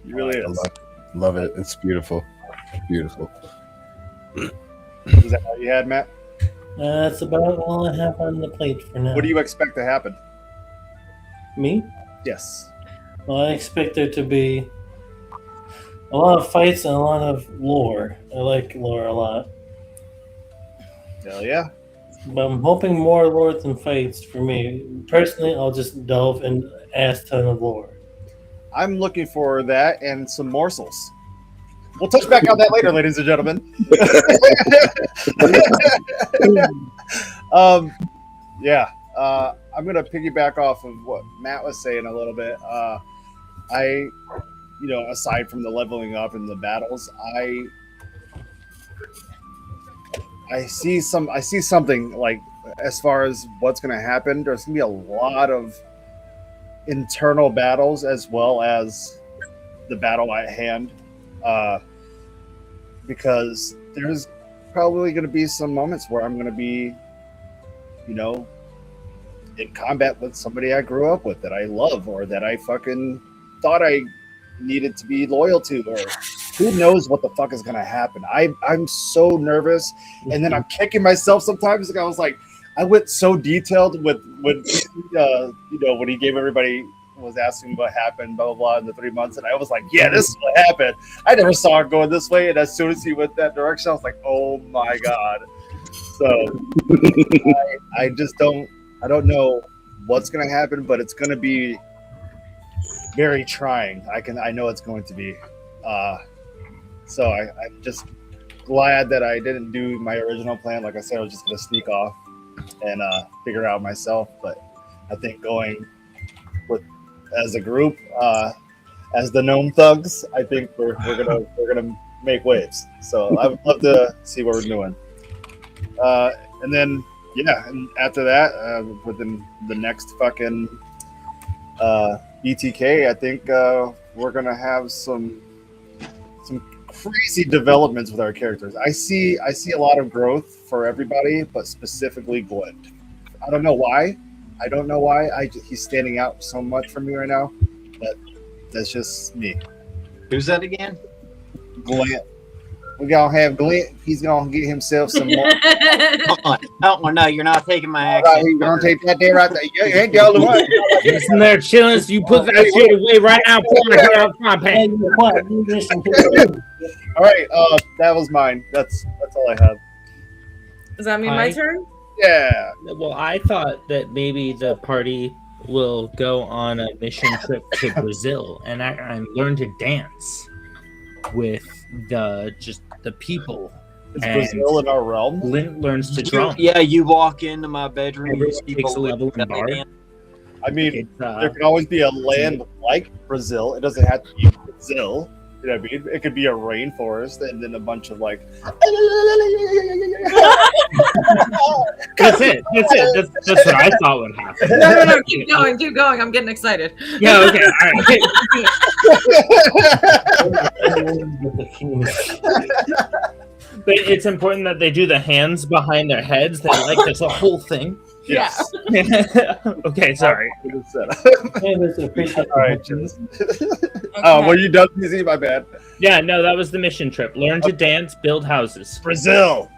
He really is. Love it. It's beautiful. Beautiful. Is that all you had, Matt? That's about all I have on the plate for now. What do you expect to happen? Me? Yes. Well, I expect there to be a lot of fights and a lot of lore. I like lore a lot. Hell yeah. But I'm hoping more lore than fights for me. Personally, I'll just delve in ass ton of lore. I'm looking for that and some morsels. We'll touch back on that later, ladies and gentlemen. I'm going to piggyback off of what Matt was saying a little bit. Aside from the leveling up in the battles, I see something like, as far as what's going to happen, there's going to be a lot of internal battles as well as the battle at hand, because there's probably going to be some moments where I'm going to be, in combat with somebody I grew up with that I love, or that I fucking thought I needed to be loyal to, or who knows what the fuck is going to happen. I'm so nervous, and then I'm kicking myself sometimes. I was like, I went so detailed with when when he gave everybody was asking what happened, blah blah blah, in the 3 months, and I was like, yeah, this is what happened. I never saw it going this way, and as soon as he went that direction, I was like, oh my god. So I just don't know what's gonna happen, but it's gonna be very trying. I know it's going to be. So I'm just glad that I didn't do my original plan. Like I said, I was just gonna sneak off and figure it out myself. But I think going with as a group, as the Gnome Thugs, I think we're gonna make waves. So I would love to see what we're doing. And then and after that, within the next fucking BTK, I think we're gonna have some crazy developments with our characters. I see a lot of growth for everybody, but specifically Glint. I don't know why. He's standing out so much for me right now, but that's just me. Who's that again? Glint. We're gonna have Glint. He's gonna get himself some more. Oh no, you're not taking my accent. He's gonna take that there right there. You ain't the only one. Just in there chilling. So you put that shit away right now. All right, that was mine. That's all I have. Does that mean my turn? Yeah. Well, I thought that maybe the party will go on a mission trip to Brazil and learn to dance with the people. Is Brazil in our realm? Lint learns to drum. Yeah, you walk into my bedroom. Takes a level in bar. I mean, there can always be a land like Brazil. It doesn't have to be Brazil. You know what I mean? It could be a rainforest and then a bunch of like. That's it. That's what I thought would happen. No. Keep going. I'm getting excited. Yeah. Okay. All right. But it's important that they do the hands behind their heads. They like that's a whole thing. Yes. Okay. Sorry. All right. Were you done, PZ? My bad. Yeah. No, that was the mission trip. Learn to dance, build houses. Brazil.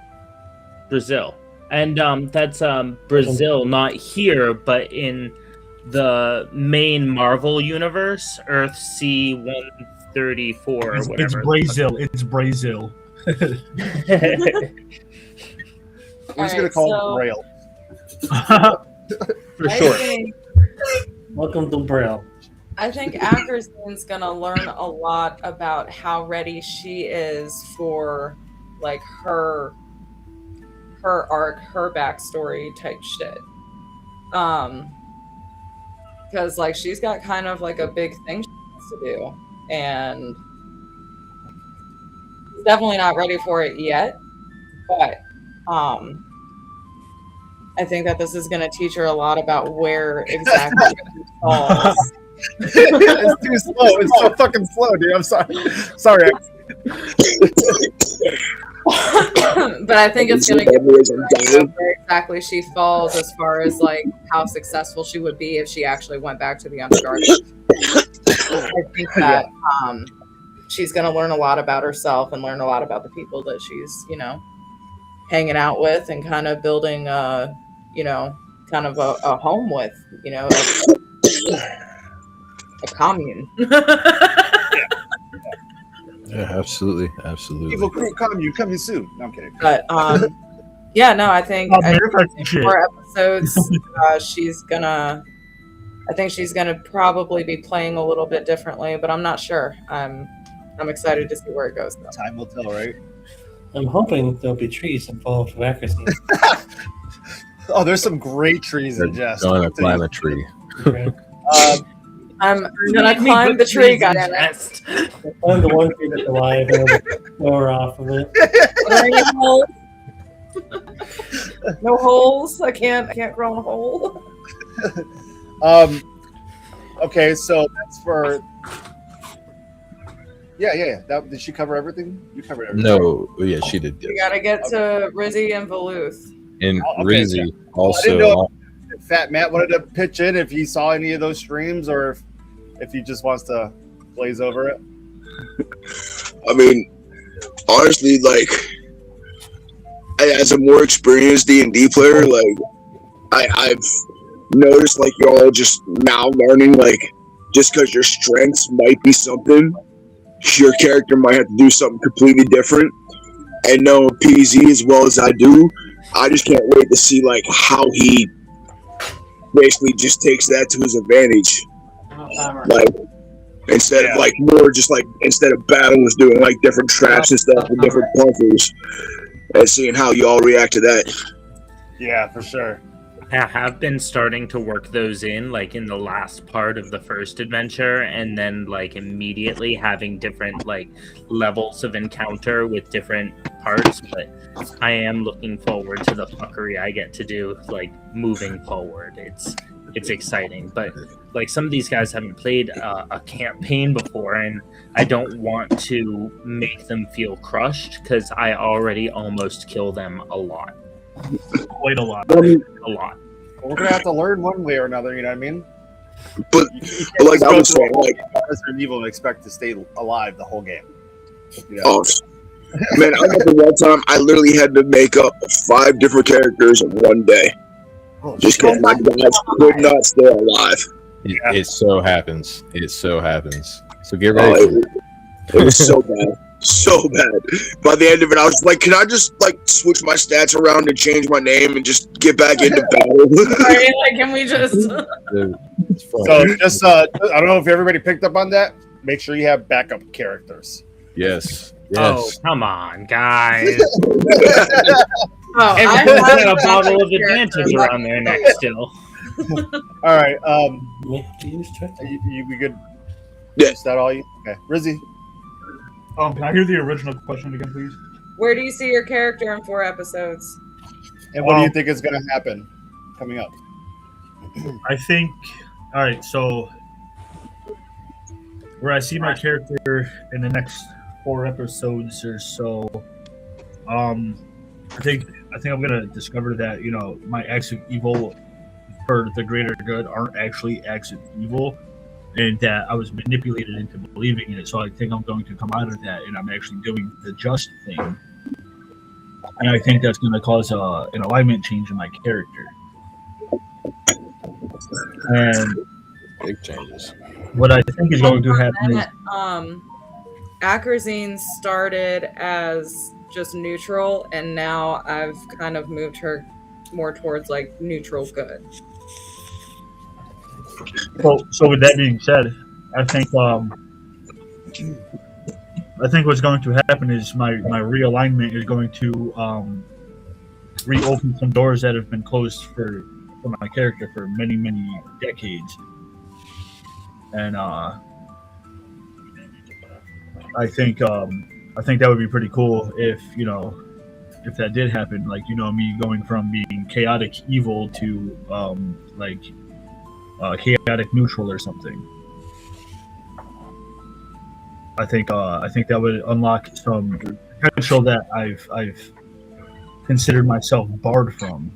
And that's Brazil, not here, but in the main Marvel universe, Earth C-134 or whatever. It's Brazil. We're just gonna call it Braille. For sure. Welcome to Braille. I think Ackerzin's gonna learn a lot about how ready she is for like her arc, her backstory type shit. Because like she's got kind of like a big thing she wants to do, and she's definitely not ready for it yet. But I think that this is going to teach her a lot about where exactly she falls. It's too slow. It's so fucking slow, dude. I'm sorry. But I think it's going to get where exactly she falls as far as like how successful she would be if she actually went back to the Underdark. I think that she's going to learn a lot about herself and learn a lot about the people that she's, hanging out with and kind of building, kind of a home with, a commune. Yeah, absolutely. Evol Cook commune coming soon. No, I'm kidding. But I think 4 episodes, she's gonna probably be playing a little bit differently, but I'm not sure. I'm excited to see where it goes, though. Time will tell, right? I'm hoping there'll be trees involved with accuracy. Oh, there's some great trees in Jest. Going to climb a tree. I'm gonna climb the tree, goddammit. I'm the one tree that's alive and lower off of it. Are there any holes? No holes? I can't grow in a hole. Okay, so that's for. Yeah. Did she cover everything? You covered everything. No, yeah, she did. We gotta get to Rizzy and Veluth. And Okay, Rizzy I didn't know also. if FatMatt wanted to pitch in if he saw any of those streams or if he just wants to glaze over it. I mean, honestly, like, as a more experienced D&D player, like, I've noticed like you're all just now learning like just because your strengths might be something, your character might have to do something completely different. And knowing PZ as well as I do, I just can't wait to see like how he basically just takes that to his advantage. Like instead of like more just like instead of battles doing like different traps and stuff with different buffers, and seeing how you all react to that. Yeah, for sure. I have been starting to work those in, like in the last part of the first adventure, and then like immediately having different like levels of encounter with different parts. But I am looking forward to the fuckery I get to do, like moving forward. It's exciting, but like some of these guys haven't played a campaign before, and I don't want to make them feel crushed because I already almost kill them a lot. Quite a lot. A lot. We're gonna have to learn one way or another. You know what I mean? But You like I go was saying, through like Resident Evil and expect to stay alive the whole game. You know? oh man, I remember one time I literally had to make up 5 different characters in one day. Just because my guys could not stay alive. It so happens. It so happens. So get ready. It was so bad. So bad. By the end of it, I was like, can I just like switch my stats around and change my name and just get back into battle? Right? Like, can we just? So just I don't know if everybody picked up on that. Make sure you have backup characters. Yes. Oh, Yes. come on, guys. Oh, Everyone's got a bottle of advantage around there next still. All right. May have to use check. You be good? Yeah. Is that all you? Okay. Rizzy. Can I hear the original question again, please? Where do you see your character in 4 episodes? And what do you think is going to happen coming up? I think. All right, so where I see my character in the next 4 episodes or so, I think I'm gonna discover that my acts of evil for the greater good aren't actually acts of evil, and that I was manipulated into believing in it. So I think I'm going to come out of that, and I'm actually doing the just thing. And I think that's going to cause an alignment change in my character. And Big changes. what I think is going to happen is Acrazine started as just neutral, and now I've kind of moved her more towards like neutral good. So with that being said, I think what's going to happen is my realignment is going to reopen some doors that have been closed for my character for many decades, and I think that would be pretty cool if that did happen. Like me going from being chaotic evil to chaotic neutral or something. I think that would unlock some potential that I've considered myself barred from.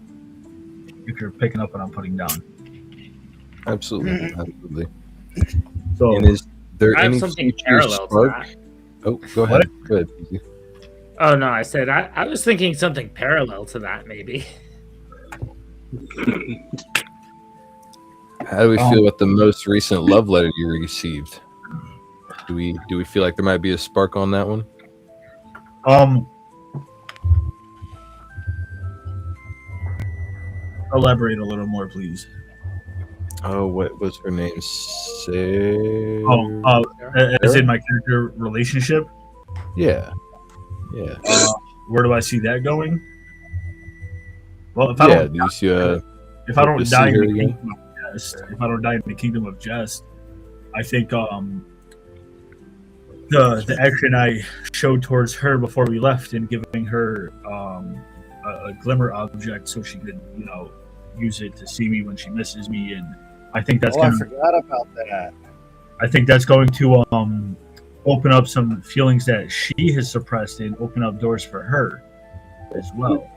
If you're picking up what I'm putting down. Absolutely. Absolutely. So, and is there I have any something future parallel spark? to that. Oh, go ahead. Go ahead. Oh no, I said I was thinking something parallel to that maybe. How do we feel about the most recent love letter you received? Do we feel like there might be a spark on that one? Elaborate a little more, please. Oh, what was her name? Say. As in my character relationship. Yeah. Where do I see that going? Well, if I don't die in the kingdom of Jest, I think the action I showed towards her before we left and giving her a glimmer object so she could use it to see me when she misses me, and I think that's I forgot about that. I think that's going to open up some feelings that she has suppressed and open up doors for her as well.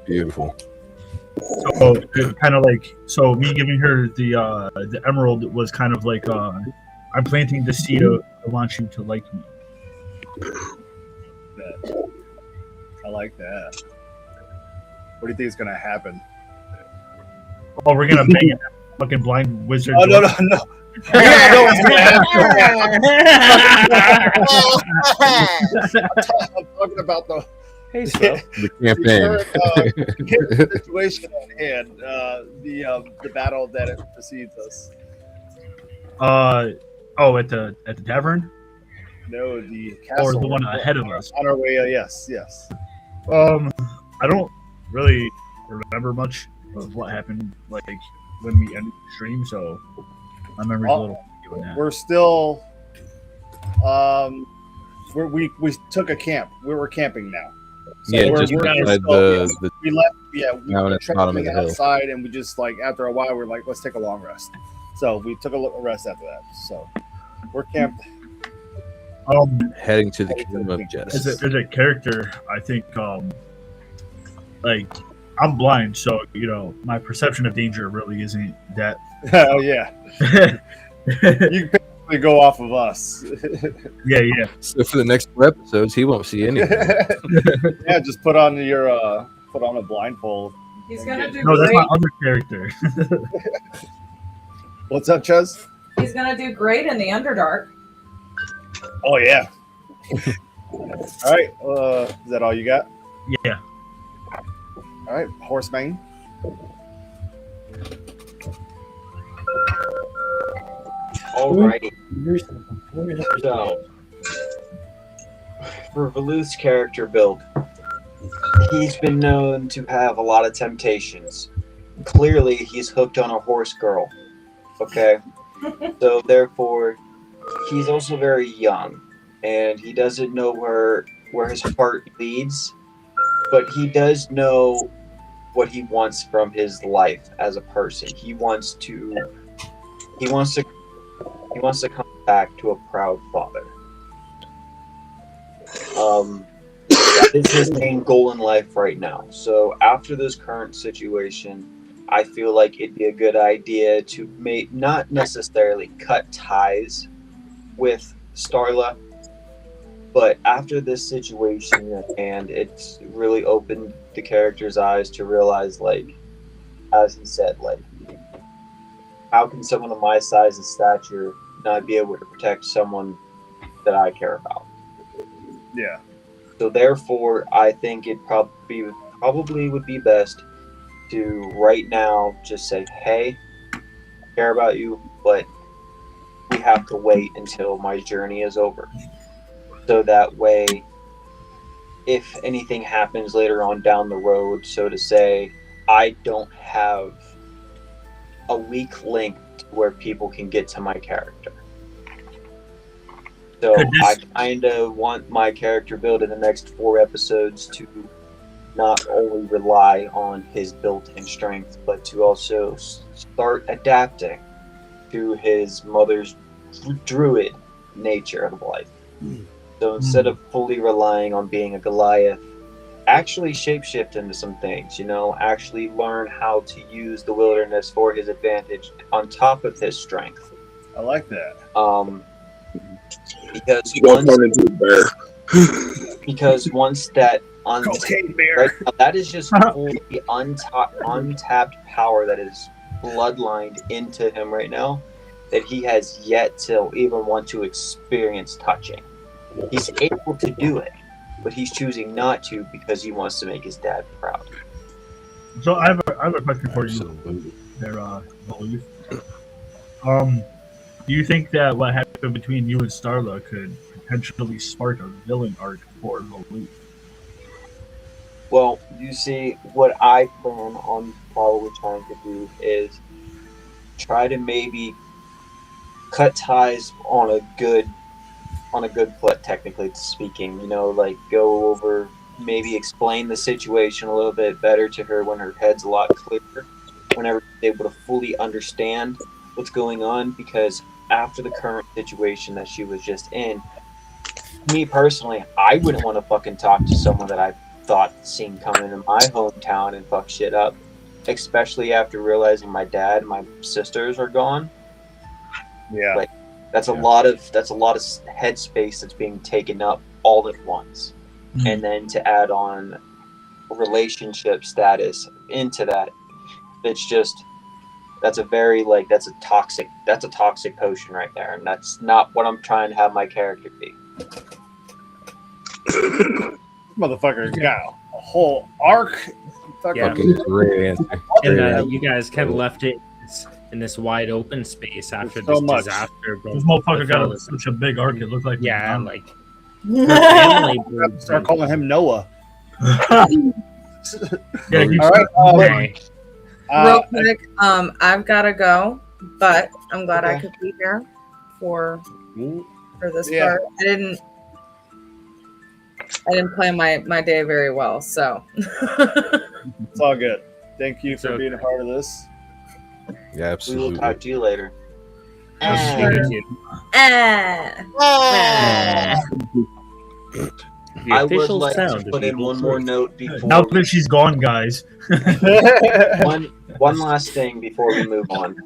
Beautiful. So kind of like me giving her the emerald was kind of like I'm planting the seed of I want you to like me. I like that. What do you think is going to happen? Oh, we're gonna bang that fucking blind wizard. Oh no. Yeah, no, it's I'm talking about the Hey, Swell. The campaign. current situation at hand, the battle that it precedes us. At the tavern, No, the castle. or the one ahead of us. On our way, yes. I don't really remember much of what happened, like when we ended the stream, so my memory's a little doing that. We're still, we took a camp. We were camping now. So Yeah, we're just beside still, the we left. Yeah, we down were at the bottom of the hill. outside, and we just like after a while, we're like, let's take a long rest. So we took a little rest after that. So we're camped. heading to the kingdom of Jest. As a character, I think like I'm blind, so my perception of danger really isn't that. Oh yeah, you can basically go off of us. Yeah. So for the next 4 episodes, he won't see anything. Yeah, just put on a blindfold. He's gonna do No, that's great. my other character. What's up, Chez? He's gonna do great in the Underdark. Oh yeah. All right. Is that all you got? Yeah. All right, Horseman. Alrighty. So, for Valuth's character build, he's been known to have a lot of temptations. Clearly, he's hooked on a horse girl. Okay? So, therefore, he's also very young, and he doesn't know where his heart leads, but he does know what he wants from his life as a person. He wants to come back to a proud father. That is his main goal in life right now. So after this current situation, I feel like it'd be a good idea to not necessarily cut ties with Starla, but after this situation, and it's really opened the character's eyes to realize, like, as he said, like, how can someone of my size and stature not be able to protect someone that I care about? Yeah. So therefore, I think it probably would be best to right now just say, hey, I care about you, but we have to wait until my journey is over. So that way, if anything happens later on down the road, so to say, I don't have a weak link to where people can get to my character. So I kind of want my character build in the next 4 episodes to not only rely on his built-in strength, but to also start adapting to his mother's druid nature of life. So instead of fully relying on being a Goliath, actually shapeshift into some things, actually learn how to use the wilderness for his advantage on top of his strength. I like that. Because You don't turn into a bear. once that Cocaine bear. right now, that is just fully untapped power that is bloodlined into him right now, that he has yet to even want to experience touching. He's able to do it, but he's choosing not to because he wants to make his dad proud. So I have a question for you there, Valuth. Do you think that what happened between you and Starla could potentially spark a villain arc for Valuth? Well, you see, what I plan on probably trying to do is try to maybe cut ties on a good foot, technically speaking. Like go over, maybe explain the situation a little bit better to her when her head's a lot clearer, whenever she's able to fully understand what's going on. Because after the current situation that she was just in, me personally, I wouldn't want to fucking talk to someone that I thought seen coming into my hometown and fuck shit up, especially after realizing my dad and my sisters are gone. Yeah. Like, that's a lot of headspace that's being taken up all at once. Mm-hmm. And then to add on relationship status into that, it's just That's a toxic potion right there, and that's not what I'm trying to have my character be. Motherfucker got a whole arc. Yeah. Great answer. And you guys kind of left it in this wide open space after this disaster. This motherfucker got such a big arc. It looked like like family. Start calling him Noah. Yeah, all right. Real quick, I've got to go, but I'm glad I could be here for this part. I didn't plan my day very well, so it's all good. Thank you for being a part of this. Yeah, absolutely. We will talk to you later. I would like to put in one more note before. Now that she's gone, guys. one last thing before we move on.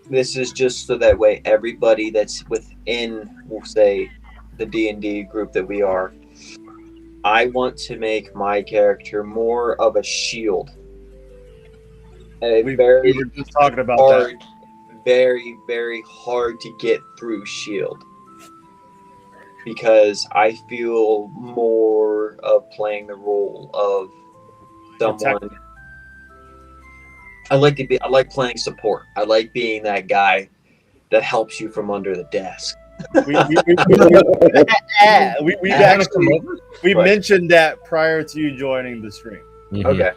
This is just so that way everybody that's within, we'll say, the D&D group that we are, I want to make my character more of a shield. We were just talking about that. Very, very hard to get through shield. Because I feel more of playing the role of someone. I like playing support. I like being that guy that helps you from under the desk. We mentioned that prior to you joining the stream. Mm-hmm. Okay.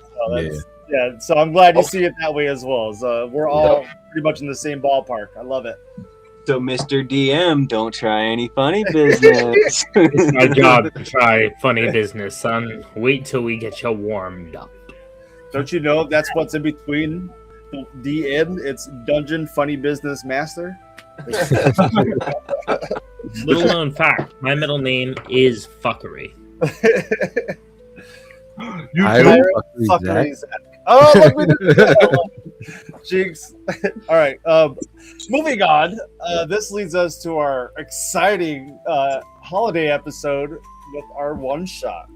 So so I'm glad you see it that way as well. So we're all pretty much in the same ballpark. I love it. So, Mr. DM, don't try any funny business. It's my job to try funny business, son. Wait till we get you warmed up. Don't you know that's what's in between DM? It's Dungeon Funny Business Master. Little known fact, my middle name is Fuckery. Fuckery Zac. Oh, look, we did Jinx. All right. Moving on. This leads us to our exciting holiday episode with our one shot.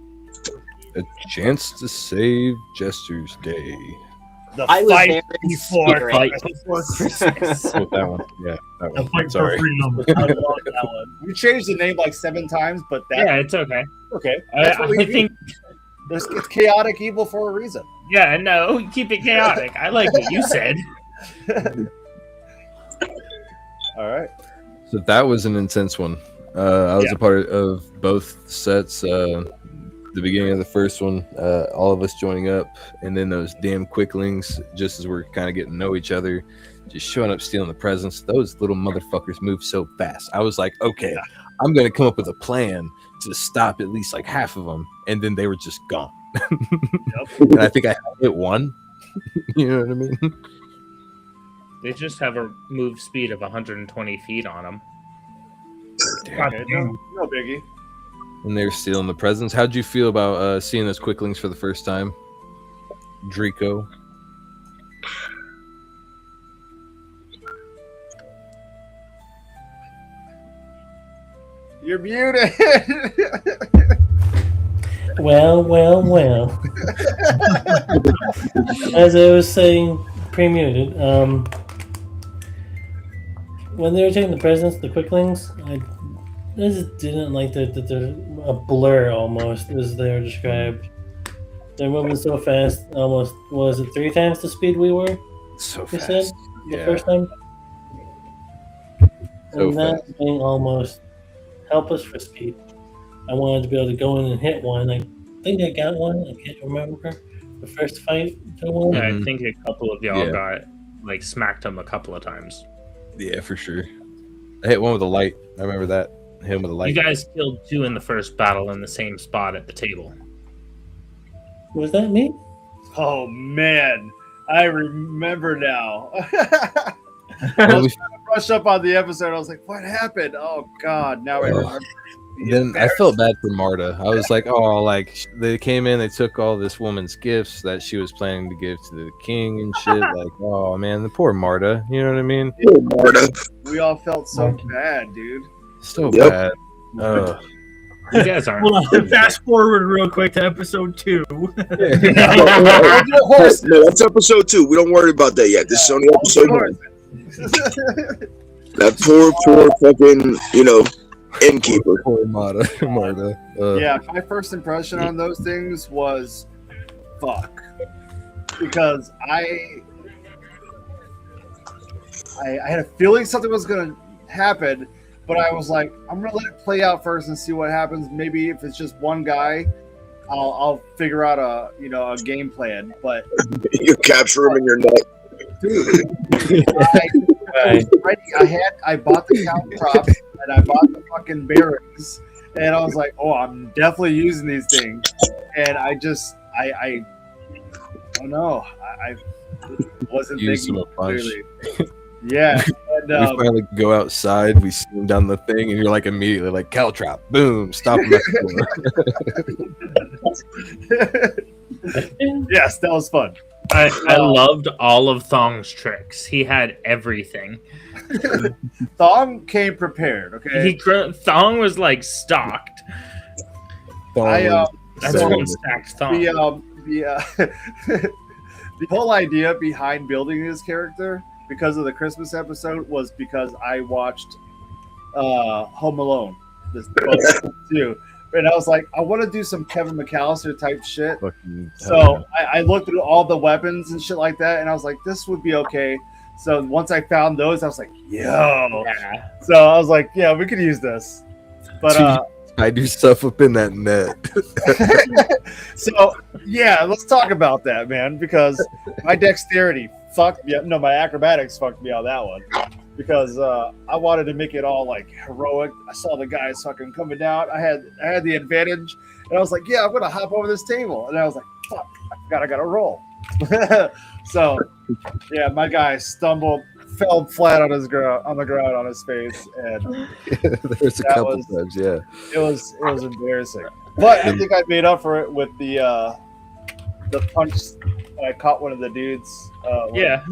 A chance to save Jester's Day. The I was fight there before Christmas. Oh, that one. Yeah, that The one. fight Sorry. for freedom. I love that one. We changed the name like 7 times, but Yeah, it's okay. okay. I That's what we think. It's Chaotic Evol for a reason. Yeah, no, keep it chaotic. I like what you said. All right. So that was an intense one. I was a part of both sets. The beginning of the first one, all of us joining up, and then those damn quicklings, just as we're kind of getting to know each other, just showing up, stealing the presents. Those little motherfuckers move so fast. I was like, okay, I'm going to come up with a plan to stop at least like half of them, and then they were just gone. And I think I hit one. You know what I mean? They just have a move speed of 120 feet on them. Okay, no biggie. And they're stealing the presents. How'd you feel about seeing those quicklings for the first time, Draco? You're muted. Well. As I was saying, pre-muted, when they were taking the presents, the quicklings, I just didn't like that they're a blur almost, as they were described. They're moving so fast, almost, was it 3 times the speed we were? So You fast. said the first time? So And that being almost helpless for speed. I wanted to be able to go in and hit one. I think I got one. I can't remember the first fight to one. Yeah, I think a couple of y'all Yeah. got smacked him a couple of times. Yeah, for sure. I hit one with a light. I remember that. I hit him with a light. You guys killed 2 in the first battle in the same spot at the table. Was that me? Oh man, I remember now. I was trying to brush up on the episode. I was like, "What happened?" Oh God! Now I remember. Then I felt bad for Marta. I was like, oh, like they came in, they took all this woman's gifts that she was planning to give to the king and shit. Like, oh man, the poor Marta. You know what I mean? Poor Marta. We all felt so bad, dude. So Yep. bad. You guys aren't. Hold on, fast forward real quick to episode 2. No, that's episode 2. We don't worry about that yet. This is only episode 1. That poor fucking, innkeeper. Poor Marta. Yeah, my first impression on those things was fuck. Because I had a feeling something was going to happen, but I was like, I'm going to let it play out first and see what happens. Maybe if it's just one guy, I'll figure out a game plan. But you capture him in your net. Dude, I bought the count prop and I bought the fucking bearings, and I was like, oh, I'm definitely using these things. And I don't know. I wasn't thinking clearly. Yeah. And, we finally go outside, we see him down the thing, and you're like immediately like, Caltrop, boom, stop him at the door. Yes, that was fun. I loved all of Thong's tricks. He had everything. Thong came prepared, okay? Thong was like stocked. That's one stacked Thong. The whole idea behind building this character, because of the Christmas episode, was because I watched Home Alone this too, and I was like, I want to do some Kevin McAllister type shit. So I looked at all the weapons and shit like that, and I was like, this would be okay. So once I found those, I was like, yo. Yeah. So I was like, yeah, we could use this. But I do stuff up in that net. So yeah, let's talk about that, man, because my dexterity fucked me up. No, my acrobatics fucked me on that one. Because I wanted to make it all like heroic. I saw the guys fucking coming down. I had the advantage, and I was like, yeah, I'm gonna hop over this table. And I was like, fuck, I gotta roll. So yeah, my guy fell flat on the ground on his face, and there's a couple times, yeah. It was embarrassing. But I think I made up for it with the punch. I caught one of the dudes. Yeah.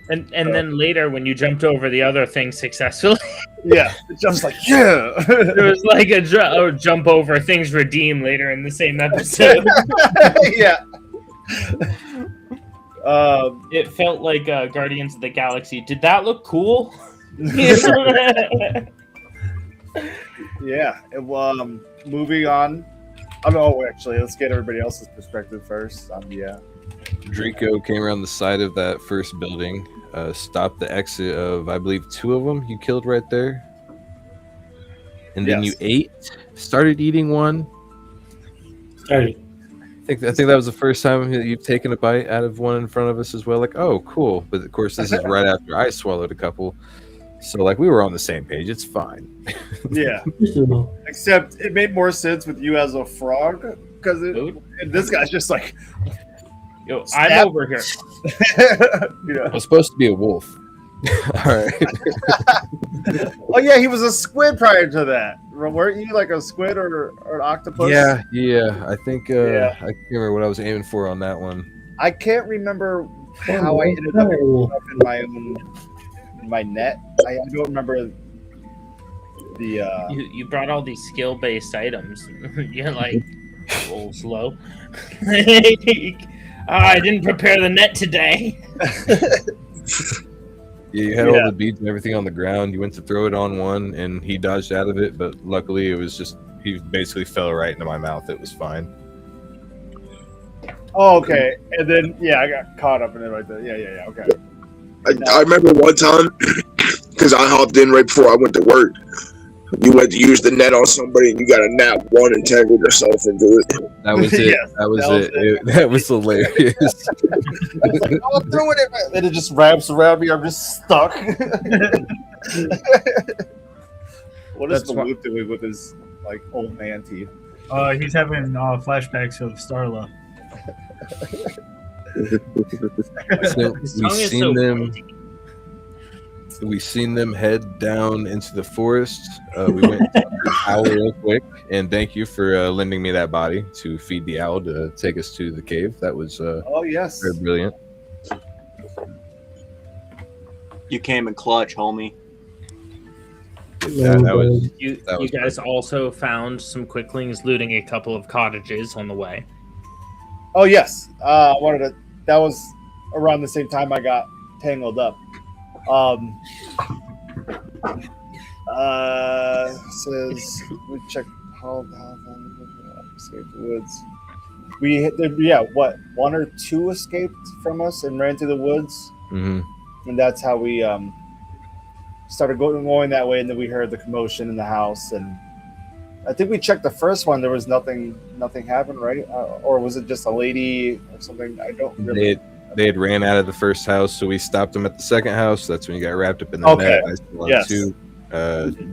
And then later, when you jumped over the other thing successfully, yeah, I was like, yeah. There was like a jump over things redeemed later in the same episode. Yeah. It felt like Guardians of the Galaxy. Did that look cool? Yeah. Moving on. Actually, let's get everybody else's perspective first. Draco came around the side of that first building, stopped the exit of, I believe, 2 of them you killed right there. And then you started eating one. Started. I think that was the first time you've taken a bite out of one in front of us as well. Like, oh, cool. But of course, this is right after I swallowed a couple. So, like, we were on the same page. It's fine. Yeah. Except it made more sense with you as a frog, because this guy's just like, yo, I'm over here. Yeah. I was supposed to be a wolf. All right. Oh yeah, he was a squid prior to that. Weren't you like a squid or an octopus? Yeah. I think I can't remember what I was aiming for on that one. I can't remember how I ended up in my net. I don't remember the. You brought all these skill-based items. You're like a little slow. I didn't prepare the net today. Yeah, you had all the beads and everything on the ground. You went to throw it on one, and he dodged out of it. But luckily, it was just he basically fell right into my mouth. It was fine. Oh, okay. And then I got caught up in it right there. Yeah. Okay. I remember one time because I hopped in right before I went to work. You went to use the net on somebody, and you got a nat 1 entangled yourself into it. That was it. Yes, that was it. That was hilarious. I was like, oh, I'm throwing it, and it just wraps around me. I'm just stuck. What is the Luke doing with his like old man teeth? He's having flashbacks of Starla. We've seen them head down into the forest. We went to the owl real quick, and thank you for lending me that body to feed the owl to take us to the cave. That was very brilliant. You came in clutch, homie. You guys also found some quicklings looting a couple of cottages on the way. Oh yes, that was around the same time I got tangled up. Says we checked how escaped the woods. One or two escaped from us and ran through the woods, and that's how we started going that way. And then we heard the commotion in the house, and I think we checked the first one. There was nothing happened, right? Or was it just a lady or something? I don't really. They had ran out of the first house, so we stopped them at the second house. That's when you got wrapped up in the net. I still have two.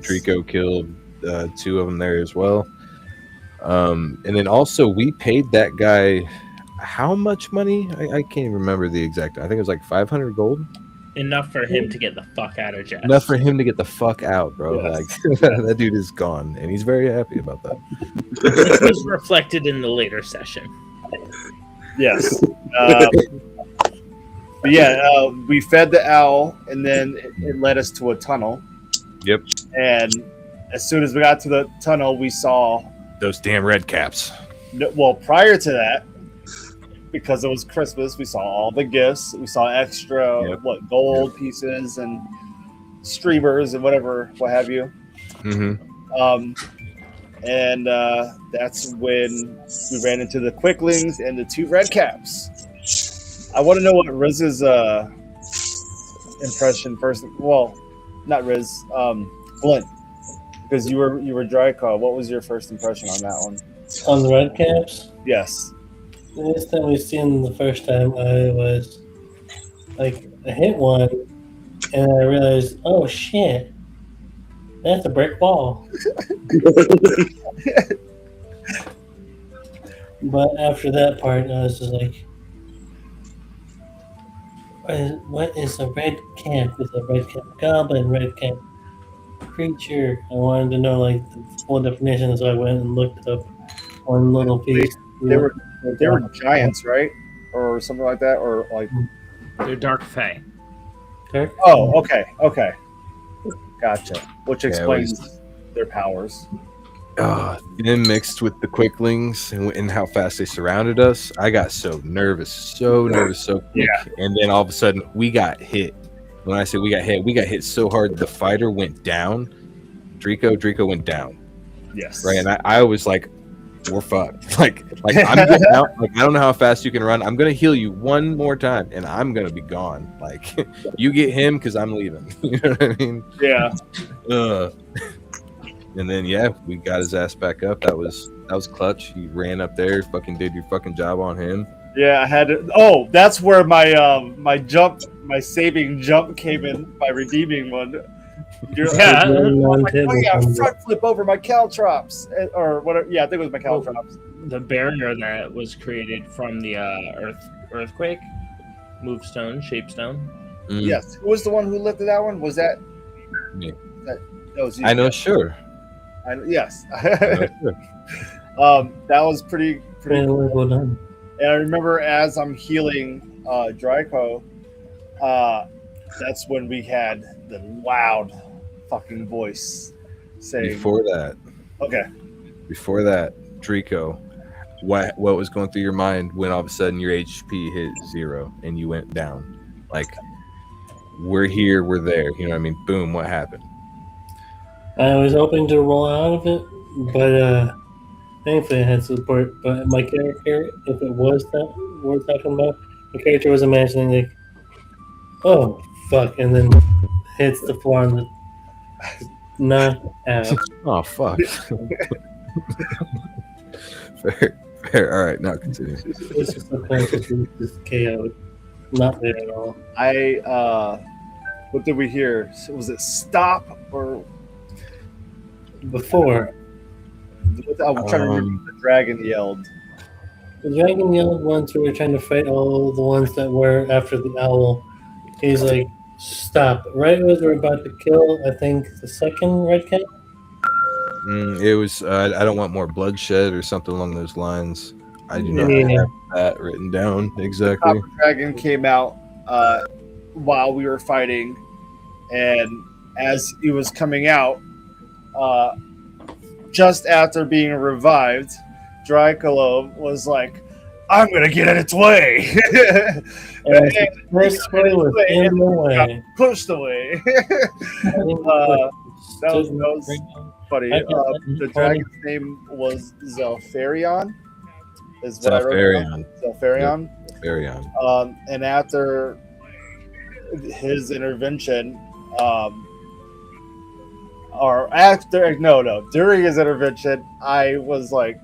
Draco killed two of them there as well. And then also we paid that guy how much money? I can't even remember the exact. I think it was like 500 gold. Enough for him to get the fuck out of Jest. Enough for him to get the fuck out, bro. Yes. Like that dude is gone, and he's very happy about that. This was reflected in the later session. Yes. But we fed the owl, and then it led us to a tunnel. Yep. And as soon as we got to the tunnel, we saw those damn red caps. Well, prior to that, because it was Christmas, we saw all the gifts. We saw extra gold pieces and streamers and what have you. Mm-hmm. And that's when we ran into the quicklings and the two red caps. I want to know what Rizz's impression first. Well, not Rizz, Flint, because you were Draco. What was your first impression on that one? On the red caps? Yes. The last time we seen the first time, I was like, I hit one, and I realized, oh shit, that's a brick wall. But after that part, I was just like, what is a red cap? Is a red cap goblin, red cap creature? I wanted to know like the full definition, so I went and looked up one little piece. They were giants, right, or something like that, or like they're dark fae. Oh, okay, gotcha. Which explains their powers. Then mixed with the quicklings and how fast they surrounded us, I got so nervous so quick. Yeah. And then all of a sudden we got hit. When I say we got hit so hard the fighter went down. Draco went down. Yes. Right, and I was like, we're fucked. Like I'm getting out. Like I don't know how fast you can run. I'm gonna heal you one more time and I'm gonna be gone. Like you get him because I'm leaving. You know what I mean? Yeah. And then we got his ass back up. That was clutch. He ran up there, fucking did your fucking job on him. Yeah, I had to. Oh, that's where my saving jump came in by redeeming one. Front flip over my caltrops or whatever. Yeah, I think it was my caltrops. The barrier that was created from the earthquake, move stone, shape stone. Yes. Who was the one who lifted that one? Was that me? That was you. I know, sure. Yes. That was pretty cool. Done. And I remember as I'm healing Draco, that's when we had the loud fucking voice saying. Before that, Draco, what was going through your mind when all of a sudden your HP hit 0 and you went down? Like, we're here, we're there. You know what I mean? Boom, what happened? I was hoping to roll out of it, but thankfully I had support. But my character, if it was that we're talking about, my character was imagining like, oh fuck, and then hits the floor and knocked out. Oh fuck. Fair. All right, now continue. This is subconsciously just chaotic. Not there at all. What did we hear? Was it stop or before? I'm trying to remember what the dragon yelled. The dragon yelled once we were trying to fight all the ones that were after the owl. He's like, stop. Right as we're about to kill, I think, the second red cat? It was, I don't want more bloodshed or something along those lines. I do not have that written down exactly. The dragon came out while we were fighting, and as he was coming out, just after being revived, Dracula was like, I'm going to get in its way. And this way was in the way. Pushed away. That was funny. The dragon's name was Zelfarion. Is what I wrote down. Zelfarion. Zelfarion. And after his intervention, during his intervention, I was like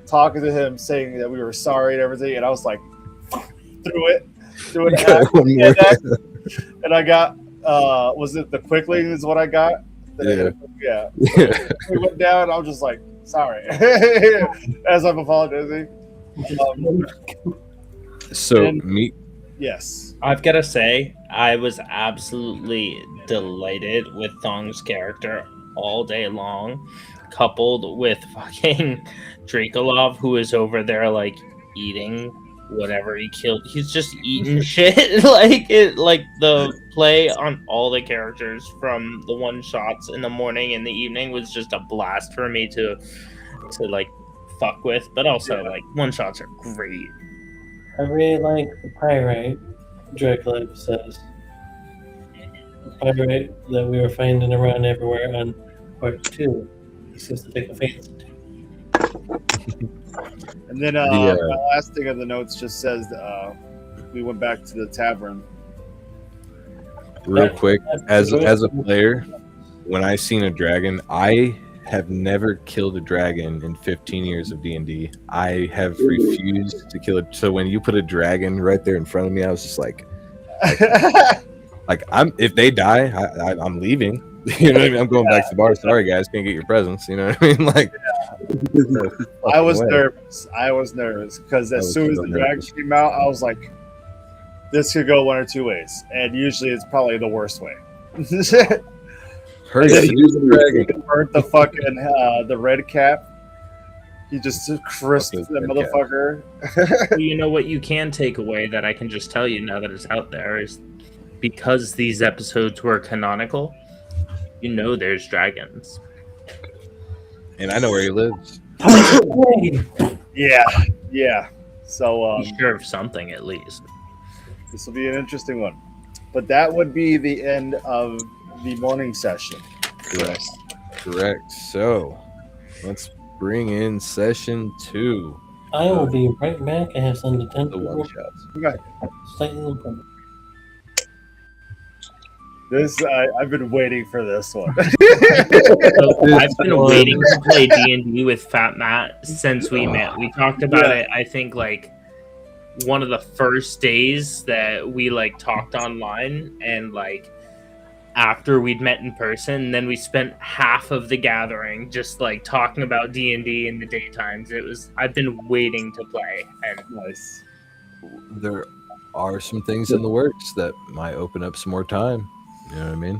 talking to him, saying that we were sorry and everything, and I was like, threw it, and I got, was it the Quickling is what I got? Yeah. We went down, and I was just like, sorry, as I'm apologizing. Yes. I've got to say, I was absolutely delighted with Thong's character all day long, coupled with fucking Draculov, who is over there, like, eating whatever he killed. He's just eating shit. Like the play on all the characters from the one-shots in the morning and the evening was just a blast for me to like, fuck with. But also, like, one-shots are great. I really like the pirate. Dracula says the pirate that we were finding around everywhere on part 2. He seems to take a fancy to. And then my last thing on the notes just says we went back to the tavern. Real quick, as a player, when I seen a dragon, I have never killed a dragon in 15 years of D&D. I have refused to kill it. So when you put a dragon right there in front of me, I was just like if they die, I'm leaving. You know what I mean? I'm going back to the bar. Sorry guys, can't get your presents. You know what I mean? Like, I was nervous because as soon as the dragon came out, I was like, this could go one or two ways, and usually it's probably the worst way. Hurry, he burnt the fucking the red cap. He just crisped the motherfucker. Well, you know what you can take away that I can just tell you now that it's out there is because these episodes were canonical, you know there's dragons. And I know where he lives. Yeah. So he's sure of something at least. This will be an interesting one. But that would be the end of the morning session. Correct. So let's bring in session 2. I will be right back. I have some to the one shots. Okay. Slightly important. I've been waiting for this one. So I've been waiting to play D&D with FatMatt since we met. We talked about it, I think, like one of the first days that we like talked online, and like after we'd met in person, then we spent half of the gathering just like talking about D&D in the daytimes. I've been waiting to play, and nice. There are some things in the works that might open up some more time. You know what I mean?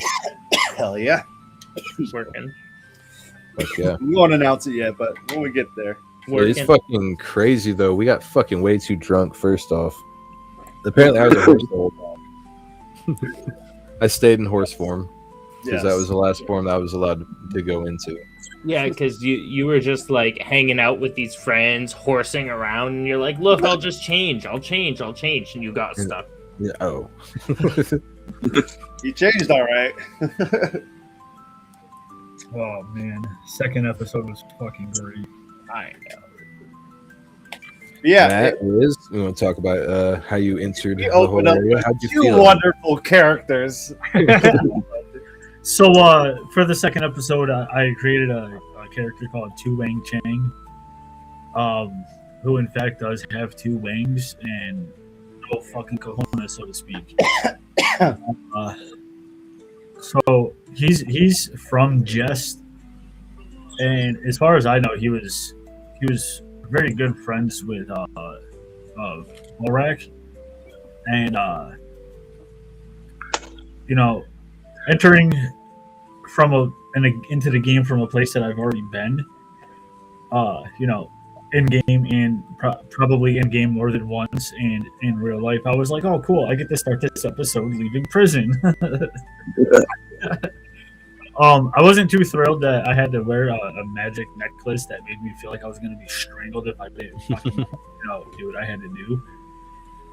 Hell yeah. It's working. But yeah. We won't announce it yet, but when we get there. It's fucking crazy though. We got fucking way too drunk first off. Apparently I was a horse the whole time. I stayed in horse form because that was the last form that I was allowed to go into. Yeah, because you were just like hanging out with these friends, horsing around, and you're like, look, I'll just change. I'll change. And you got stuck. Yeah. Oh. You changed all right. Oh man, second episode was fucking great. I know. Yeah, Matt, we want to talk about how you entered the whole up area. How'd you two feel? Wonderful characters. So for the second episode, I created a character called Tu Wang Chang, who in fact does have 2 wings and no fucking cojones, so to speak. So he's from Jest, and as far as I know, he was very good friends with Morak, and entering into the game from a place that I've already been, in game and probably in game more than once, and in real life, I was like, oh cool, I get to start this episode leaving prison. I wasn't too thrilled that I had to wear a magic necklace that made me feel like I was going to be strangled if I didn't fucking, do what I had to do.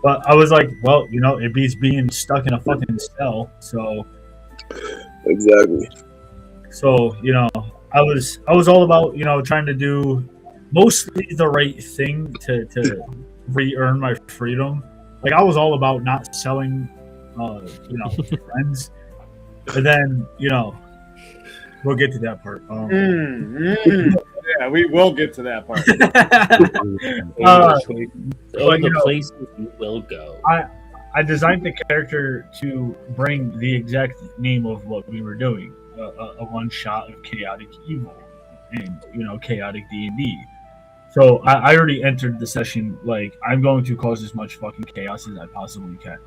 But I was like, well, it beats being stuck in a fucking cell. So Exactly. So, I was all about, trying to do mostly the right thing to re-earn my freedom. Like, I was all about not selling, friends. But then, we'll get to that part. Yeah, we will get to that part. The places you will go. I designed the character to bring the exact name of what we were doing, a one-shot of Chaotic Evol and, Chaotic D&D. So I already entered the session like, I'm going to cause as much fucking chaos as I possibly can.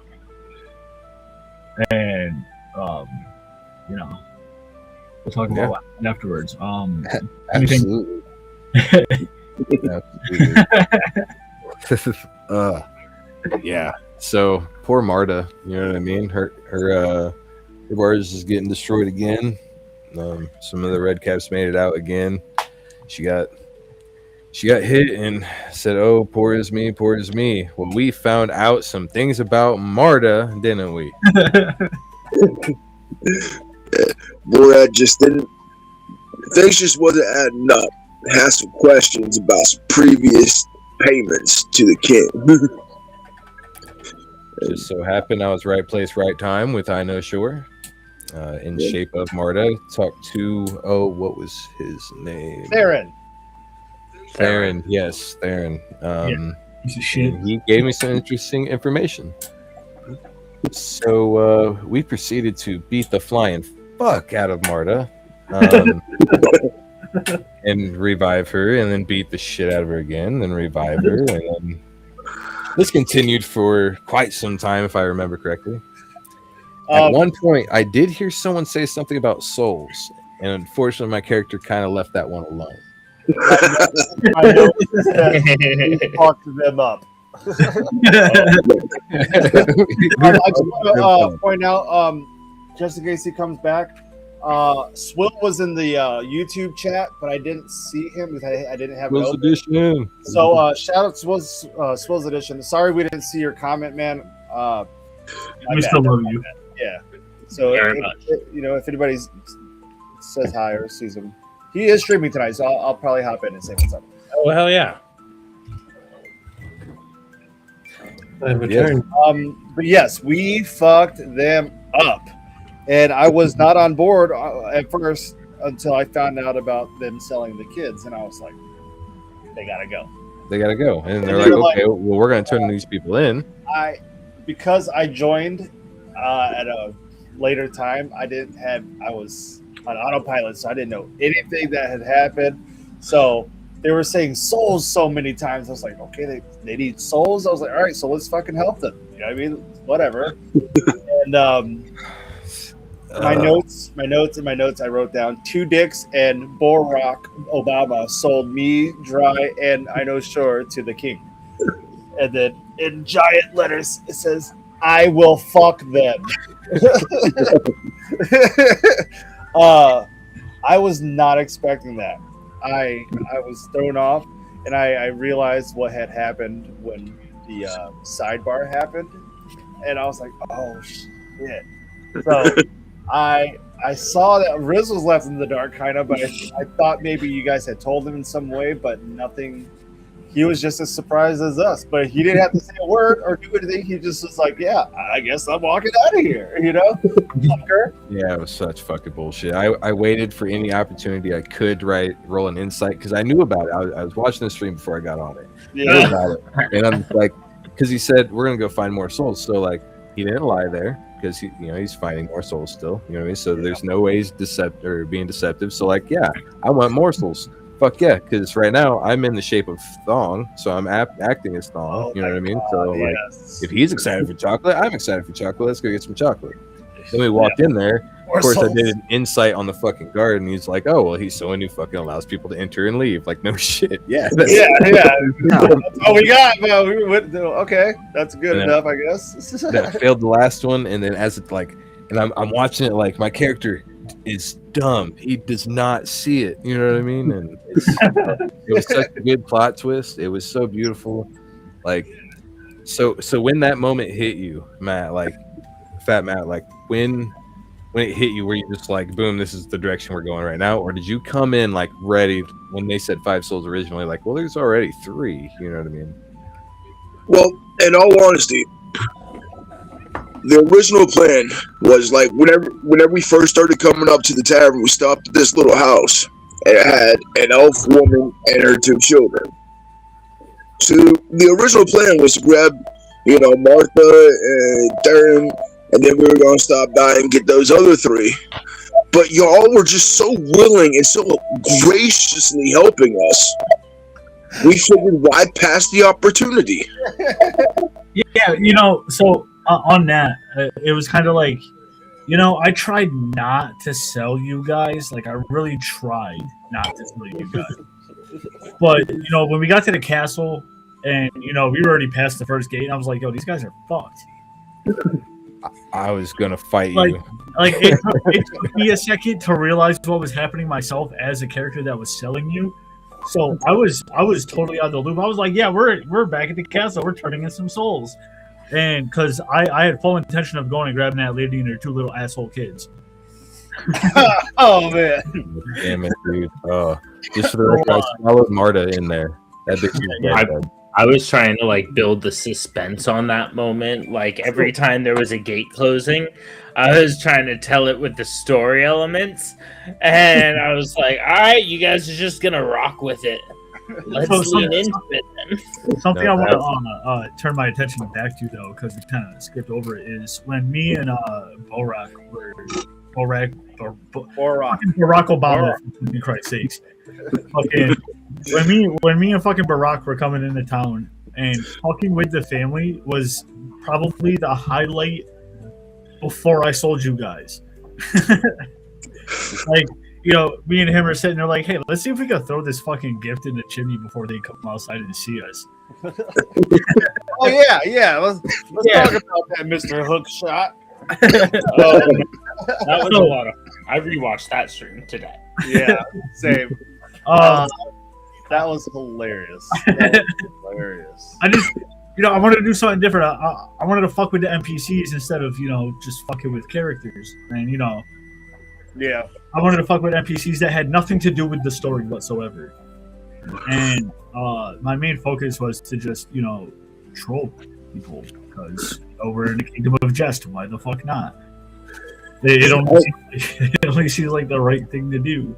And, we'll talk about that afterwards. Absolutely. Absolutely. Yeah. So poor Marta, you know what I mean? Her bar is just getting destroyed again. Some of the red caps made it out again. She got hit and said, "Oh, poor is me, poor is me." Well, we found out some things about Marta, didn't we? Boy, I just didn't. Things just wasn't adding up. Had some questions about some previous payments to the king. Just so happened I was right place, right time with I Know Sure. In shape of Marta. Talked to, what was his name? Theron, yes, Theron. Piece of shit. He gave me some interesting information. So we proceeded to beat the flying fuck out of Marta. And revive her, and then beat the shit out of her again, then revive her, and then this continued for quite some time, if I remember correctly. At one point, I did hear someone say something about souls, and unfortunately, my character kind of left that one alone. I know that talked them up. I just want to point out, just in case he comes back, Swill was in the YouTube chat, but I didn't see him because I didn't have it open. Edition. So shout out to Swill's Edition. Sorry we didn't see your comment, man. We still love you. Yeah. So if anybody says hi or sees him, he is streaming tonight, so I'll probably hop in and say what's up. Oh hell yeah! But yes, we fucked them up. And I was not on board at first until I found out about them selling the kids. And I was like, they got to go. They got to go. And they're like, okay, well, we're going to turn these people in. Because I joined at a later time, I was on autopilot, so I didn't know anything that had happened. So they were saying souls so many times. I was like, okay, they need souls. I was like, all right, so let's fucking help them. You know what I mean? Whatever. And, my notes, I wrote down 2 dicks and Barack Obama sold me dry and I Know Sure to the king. And then in giant letters, it says, I will fuck them. I was not expecting that. I was thrown off, and I realized what had happened when the sidebar happened. And I was like, oh, shit. So I saw that Riz was left in the dark, kind of, but I thought maybe you guys had told him in some way, but nothing. He was just as surprised as us, but he didn't have to say a word or do anything. He just was like, yeah, I guess I'm walking out of here, you know? Fucker. Yeah, it was such fucking bullshit. I waited for any opportunity I could roll an insight because I knew about it. I was watching the stream before I got on it. Yeah. I knew about it. And I'm like, because he said, we're going to go find more souls. So, like, he didn't lie there. Because he's finding more souls still, you know what I mean? So there's no ways being deceptive. So like, yeah, I want more souls. Fuck yeah, because right now I'm in the shape of Thong, so I'm acting as Thong. You know what I mean? So like, if he's excited for chocolate, I'm excited for chocolate. Let's go get some chocolate. Then we walked in there. Of course, I did an insight on the fucking guard, and he's like, "Oh, well, he's so new, fucking allows people to enter and leave." Like, no shit. Yeah. Yeah. That's all we got. Well, we went. Okay, that's good enough, I guess. That failed the last one, and then as it's like, and I'm watching it like my character is dumb. He does not see it. You know what I mean? And it was such a good plot twist. It was so beautiful. Like, so when that moment hit you, Matt, like FatMatt, like when it hit you, were you just like, boom, this is the direction we're going right now? Or did you come in like ready when they said 5 souls originally, like, well, there's already 3, you know what I mean? Well, in all honesty, the original plan was like whenever we first started coming up to the tavern, we stopped at this little house and it had an elf woman and her 2 children. So the original plan was to grab, Martha and Darren, and then we were going to stop by and get those other 3. But y'all were just so willing and so graciously helping us. We figured, why pass the opportunity? Yeah, so on that, it was kind of like, I tried not to sell you guys. Like, I really tried not to sell you guys. But, when we got to the castle and, we were already past the first gate, I was like, yo, these guys are fucked. I was going to fight like, you. Like, it took me a second to realize what was happening myself as a character that was selling you. So I was totally out of the loop. I was like, yeah, we're back at the castle. We're turning in some souls. And because I had full intention of going and grabbing that lady and her 2 little asshole kids. Oh, man. Damn it, dude. Just for the record, I followed Marta in there. That bitch was dead. I was trying to like build the suspense on that moment. Like every time there was a gate closing, I was trying to tell it with the story elements, and I was like, "All right, you guys are just gonna rock with it. Let's lean into it." Then. Something I want to turn my attention back to though, because we kind of skipped over it, is when me and Barack Obama, for Christ's sakes. Fucking, when me and fucking Barack were coming into town and talking with the family was probably the highlight before I sold you guys. Like, me and him are sitting there like, hey, let's see if we can throw this fucking gift in the chimney before they come outside and see us. Oh yeah. Let's talk about that, Mr. Hookshot. That was a lot of. I rewatched that stream today. Yeah, same. That was hilarious. Hilarious. I just, I wanted to do something different. I wanted to fuck with the NPCs instead of, just fucking with characters. And, yeah, I wanted to fuck with NPCs that had nothing to do with the story whatsoever. And my main focus was to just, troll people. Because we're in the kingdom of Jest. Why the fuck not? It only seems like the right thing to do.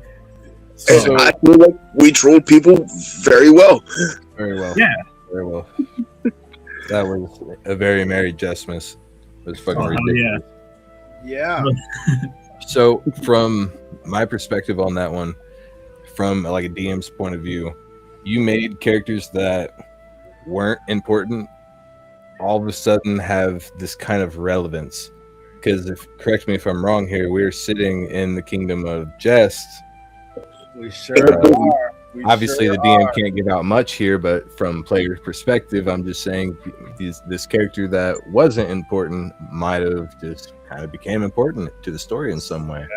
So I feel like we trolled people very well. Very well. Yeah. Very well. That was a very merry Jestmas. It was fucking ridiculous. Yeah. So from my perspective on that one, from like a DM's point of view, you made characters that weren't important all of a sudden have this kind of relevance. Because correct me if I'm wrong here, we're sitting in the kingdom of Jest. We sure are. Obviously, the DM can't give out much here, but from player's perspective, I'm just saying this character that wasn't important might have just kind of became important to the story in some way.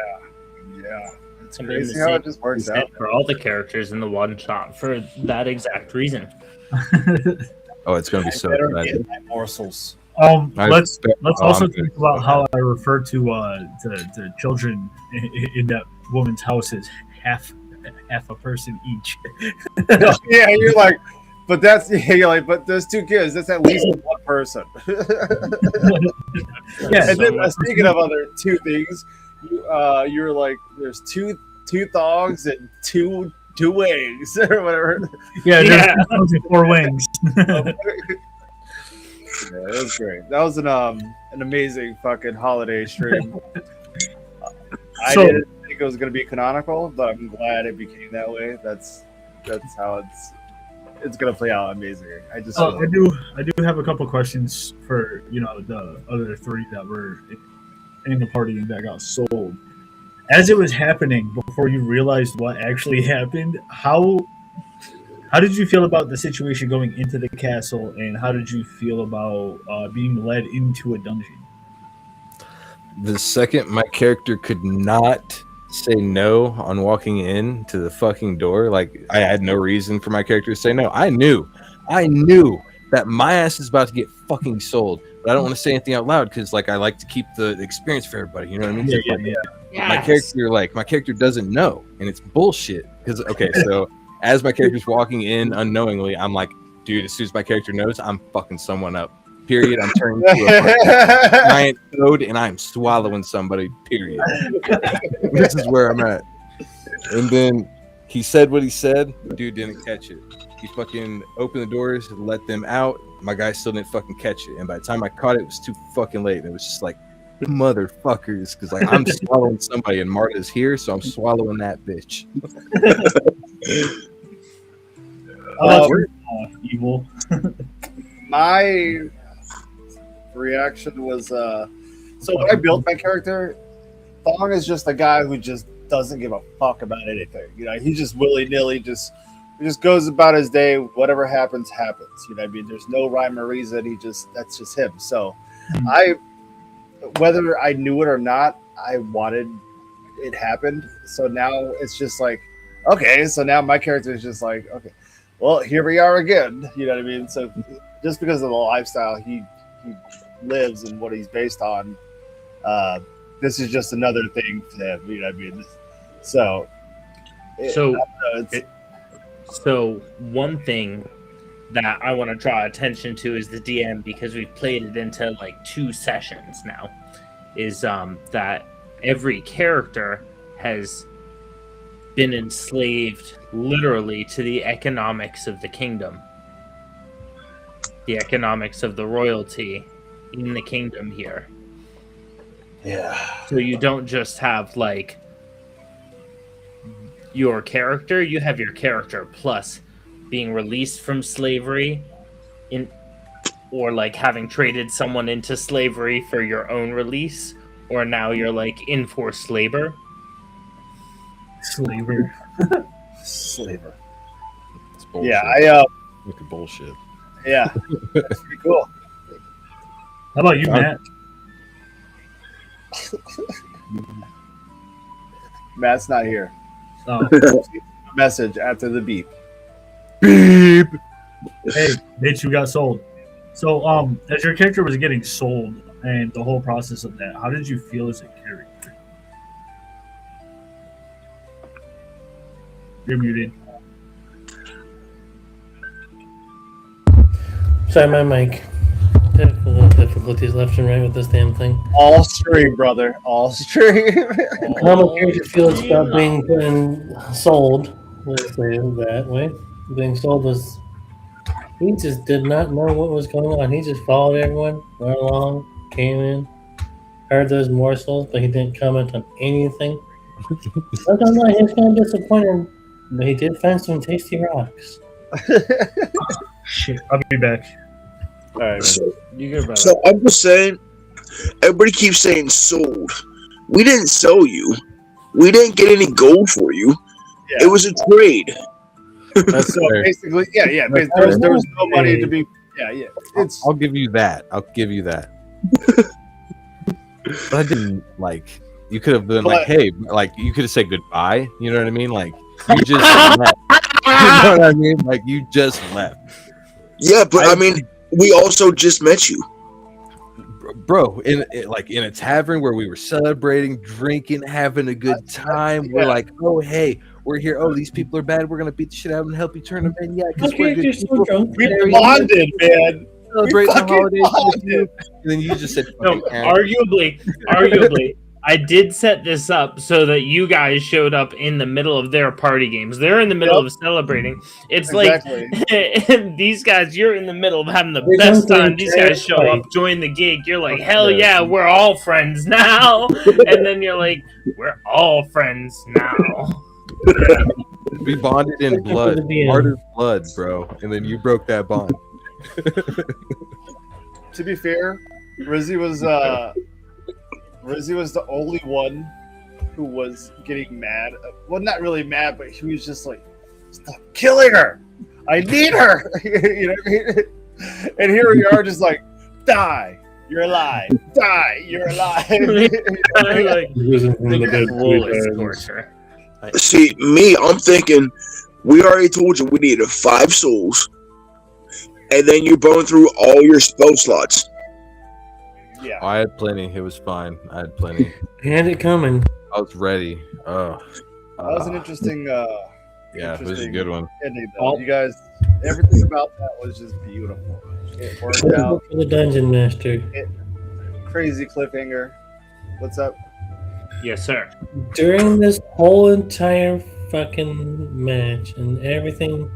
Yeah. It's crazy how it just works out. For all the characters in the one shot for that exact reason. Oh, it's going to be so exciting. Morsels. Let's also think about how I refer to the children in that woman's house as half a person each. Yeah, you're like, but that's but there's 2 kids. That's at least 1 person. Yeah. And then speaking of other 2 things, you're like, there's two thongs and two wings or whatever. Yeah, there's 4 wings. Yeah, that was great. That was an amazing fucking holiday stream. I didn't think it was going to be canonical, but I'm glad it became that way. That's how it's going to play out amazingly. I do have a couple questions for the other 3 that were in the party and that got sold. As it was happening, before you realized what actually happened, how did you feel about the situation going into the castle, and how did you feel about being led into a dungeon? The second my character could not say no on walking in to the fucking door. Like, I had no reason for my character to say no. I knew that my ass is about to get fucking sold, but I don't want to say anything out loud because, like, I like to keep the experience for everybody. You know what I mean? My character doesn't know, and it's bullshit. Because so as my character's walking in unknowingly, I'm like, dude, as soon as my character knows, I'm fucking someone up. Period. I'm turning into a giant toad, and I'm swallowing somebody. Period. This is where I'm at. And then he said what he said. Dude didn't catch it. He fucking opened the doors, let them out. My guy still didn't fucking catch it. And by the time I caught it, it was too fucking late. And it was just like, motherfuckers, because like I'm swallowing somebody, and Marta's here, so I'm swallowing that bitch. Evil. My reaction was so when I built my character, Thong is just a guy who just doesn't give a fuck about anything. You know, he just willy-nilly just goes about his day. Whatever happens. You know what I mean? There's no rhyme or reason. That's just him. So whether I knew it or not, I wanted it happened. So now it's just like, okay, so now my character is just like, okay, well, here we are again. You know what I mean? So just because of the lifestyle he lives and what he's based on, this is just another thing for him. You know what I mean? So one thing that I want to draw attention to as the DM, because we've played it into like 2 sessions now, is that every character has been enslaved literally to the economics of the kingdom, the economics of the royalty in the kingdom here. Yeah. So you don't just have like your character, you have your character plus being released from slavery or like having traded someone into slavery for your own release, or now you're like enforced labor. Slaver. It's bullshit. Yeah, Look at bullshit. yeah, that's pretty cool. How about you, Matt? Matt's not here. Oh. Message after the beep. Beep. Hey, bitch, you got sold. So, as your character was getting sold and the whole process of that, how did you feel as a character? You're muted. Sorry, my mic. Technical difficulties left and right with this damn thing. All stream, brother. All stream. How my character feels about being sold, let's say it that way. Being sold was, he just did not know what was going on. He just followed everyone, went along, came in, heard those morsels, but he didn't comment on anything. I don't know, he was kind of disappointed, but he did find some tasty rocks. Shit, I'll be back. All right, you go, brother. So I'm just saying, everybody keeps saying sold. We didn't sell you. We didn't get any gold for you. Yeah. It was a trade. That's So fair. basically, yeah. There's no money to be. Yeah. I'll give you that. But I didn't like. You could have been like, hey, like you could have said goodbye. You know what I mean? Like you just left. You know what I mean? Like you just left. Yeah, but I mean, we also just met you. Bro, in a tavern where we were celebrating, drinking, having a good time. We're like, oh hey, we're here. Oh, these people are bad. We're gonna beat the shit out of them and help you turn them in. Yeah, because we're good people. We bonded, man. Celebrate the holidays with you. bonded. And then you just said, No, arguably, I did set this up so that you guys showed up in the middle of their party games. They're in the middle of celebrating. It's Exactly. like these guys, you're in the middle of having the best time. These guys show up, join the gig. You're like, hell yeah, we're all friends now. And then you're like, we're all friends now. we bonded in blood, martyr blood, bro. And then you broke that bond. To be fair, Rizzy was the only one who was getting mad. Well, not really mad, but he was just like, "Stop killing her! I need her!" You know what I mean? And here we are, just like, die, You're alive. Die. You're alive. Like, Risen from the dead cruelest 3 times. torture. See, me, I'm thinking we already told you we needed 5 souls, and then you burn through all your spell slots. Yeah. I had plenty. It was fine. I had plenty. Had it coming. I was ready. That was an interesting. Yeah, it was a good one. Ending, though. You guys, everything about that was just beautiful. It worked out. For the dungeon master. Crazy cliffhanger. What's up? Yes, sir. During this whole entire fucking match and everything,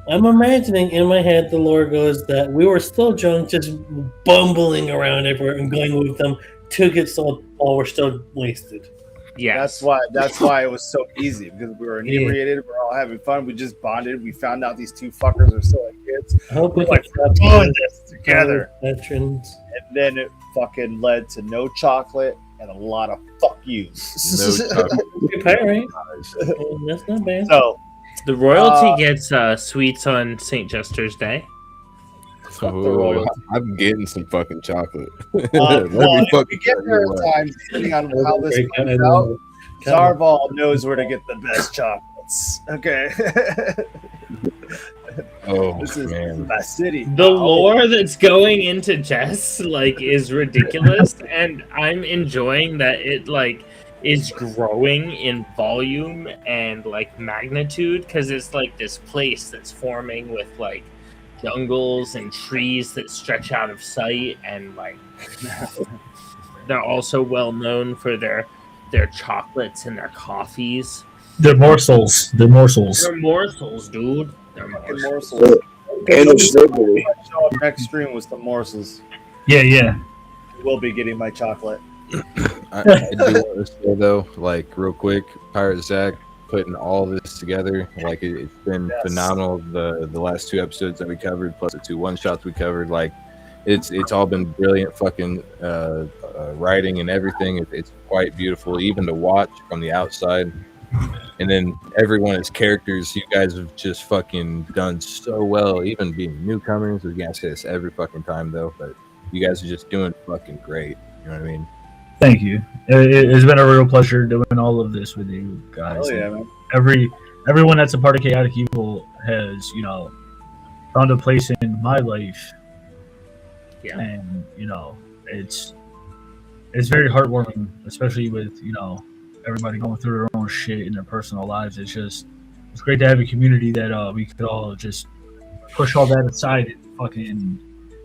I'm imagining in my head the lore goes that we were still drunk, just bumbling around everywhere and going with them to get sold while we're still wasted. Yes. That's why it was so easy, because we were inebriated, we're all having fun, we just bonded, we found out these 2 fuckers are still like kids. I hope we We're like, can we're doing this together. Veterans. And then it fucking led to no chocolate and a lot of fuck yous. No chocolate. Pirate. That's not bad. So The royalty gets sweets on St. Jester's Day. Oh, I'm getting some fucking chocolate. well, if we get there in time, depending on how this plays out, Zarval knows where to get the best chocolates. Okay. Oh, this is man. my city. The lore that's going into Jest is ridiculous, and I'm enjoying that it is growing in volume and magnitude, because it's this place that's forming with jungles and trees that stretch out of sight, and they're also well known for their chocolates and their coffees. They're morsels. They're morsels, dude. They're morsels. And the show up next stream with some morsels. Yeah. We'll be getting my chocolate. I do want to say though, real quick, Pirate Zac putting all this together, it's been phenomenal. The last 2 episodes that we covered, plus the 2 one-shots we covered, it's all been brilliant fucking writing and everything. It's quite beautiful, even to watch from the outside. And then everyone as characters, you guys have just fucking done so well, even being newcomers. We can't say this every fucking time though, but you guys are just doing fucking great. You know what I mean? Thank you. It's been a real pleasure doing all of this with you guys. Oh yeah, man. Everyone that's a part of Chaotic Evil has, found a place in my life. Yeah. And, it's very heartwarming, especially with, everybody going through their own shit in their personal lives. It's great to have a community that we could all just push all that aside and fucking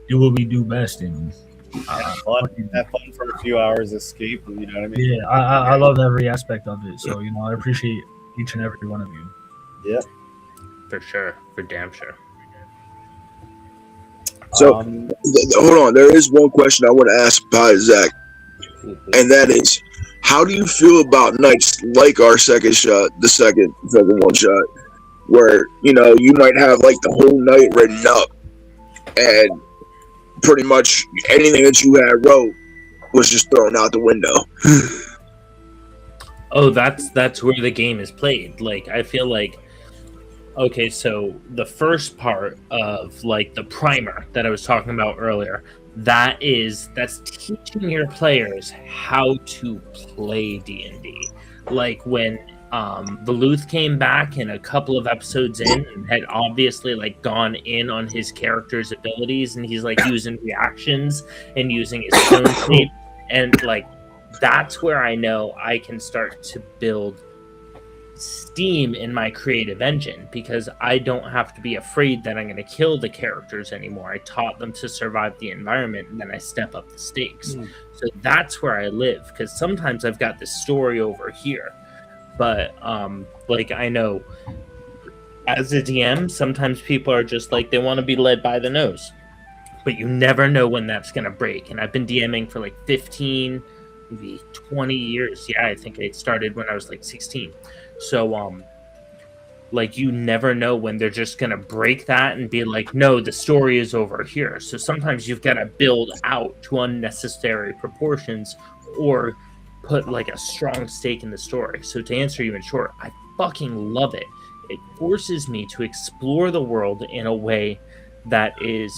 do what we do best. And have fun for a few hours, escape. You know what I mean? Yeah, I love every aspect of it. So I appreciate each and every one of you. Yeah, for sure, for damn sure. So hold on, there is one question I want to ask Pirate Zac, and that is, how do you feel about nights like our second shot, the second one shot, where you might have the whole night written up, and pretty much anything that you had wrote was just thrown out the window? Oh, that's where the game is played. I feel okay, so the first part of the primer that I was talking about earlier, that's teaching your players how to play D&D. When Veluth came back in a couple of episodes in and had obviously gone in on his character's abilities, and he's using reactions and using his tone shape, and that's where I know I can start to build steam in my creative engine, because I don't have to be afraid that I'm going to kill the characters anymore. I taught them to survive the environment, and then I step up the stakes. So that's where I live, because sometimes I've got this story over here, but I know as a DM, sometimes people are just they want to be led by the nose, but you never know when that's going to break. And I've been DMing for 15, maybe 20 years. Yeah, I think I started when I was 16. So you never know when they're just gonna break that and be no, the story is over here. So sometimes you've got to build out to unnecessary proportions, or put a strong stake in the story. So to answer you in short, I fucking love it. It forces me to explore the world in a way that is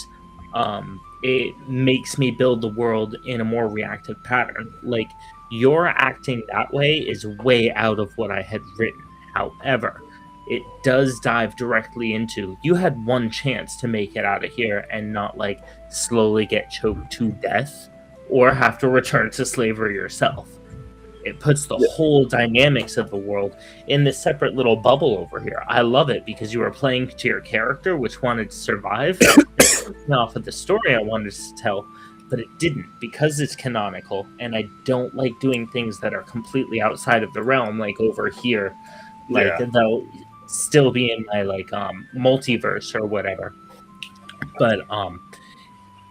it makes me build the world in a more reactive pattern. Like, your acting that way is way out of what I had written. However, it does dive directly into, you had one chance to make it out of here and not like slowly get choked to death or have to return to slavery yourself. It puts the whole dynamics of the world in this separate little bubble over here. I love it because you were playing to your character, which wanted to survive, off of the story I wanted to tell, but it didn't, because it's canonical, and I don't like doing things that are completely outside of the realm, like over here. Like, they'll still be in my, like, multiverse or whatever. But,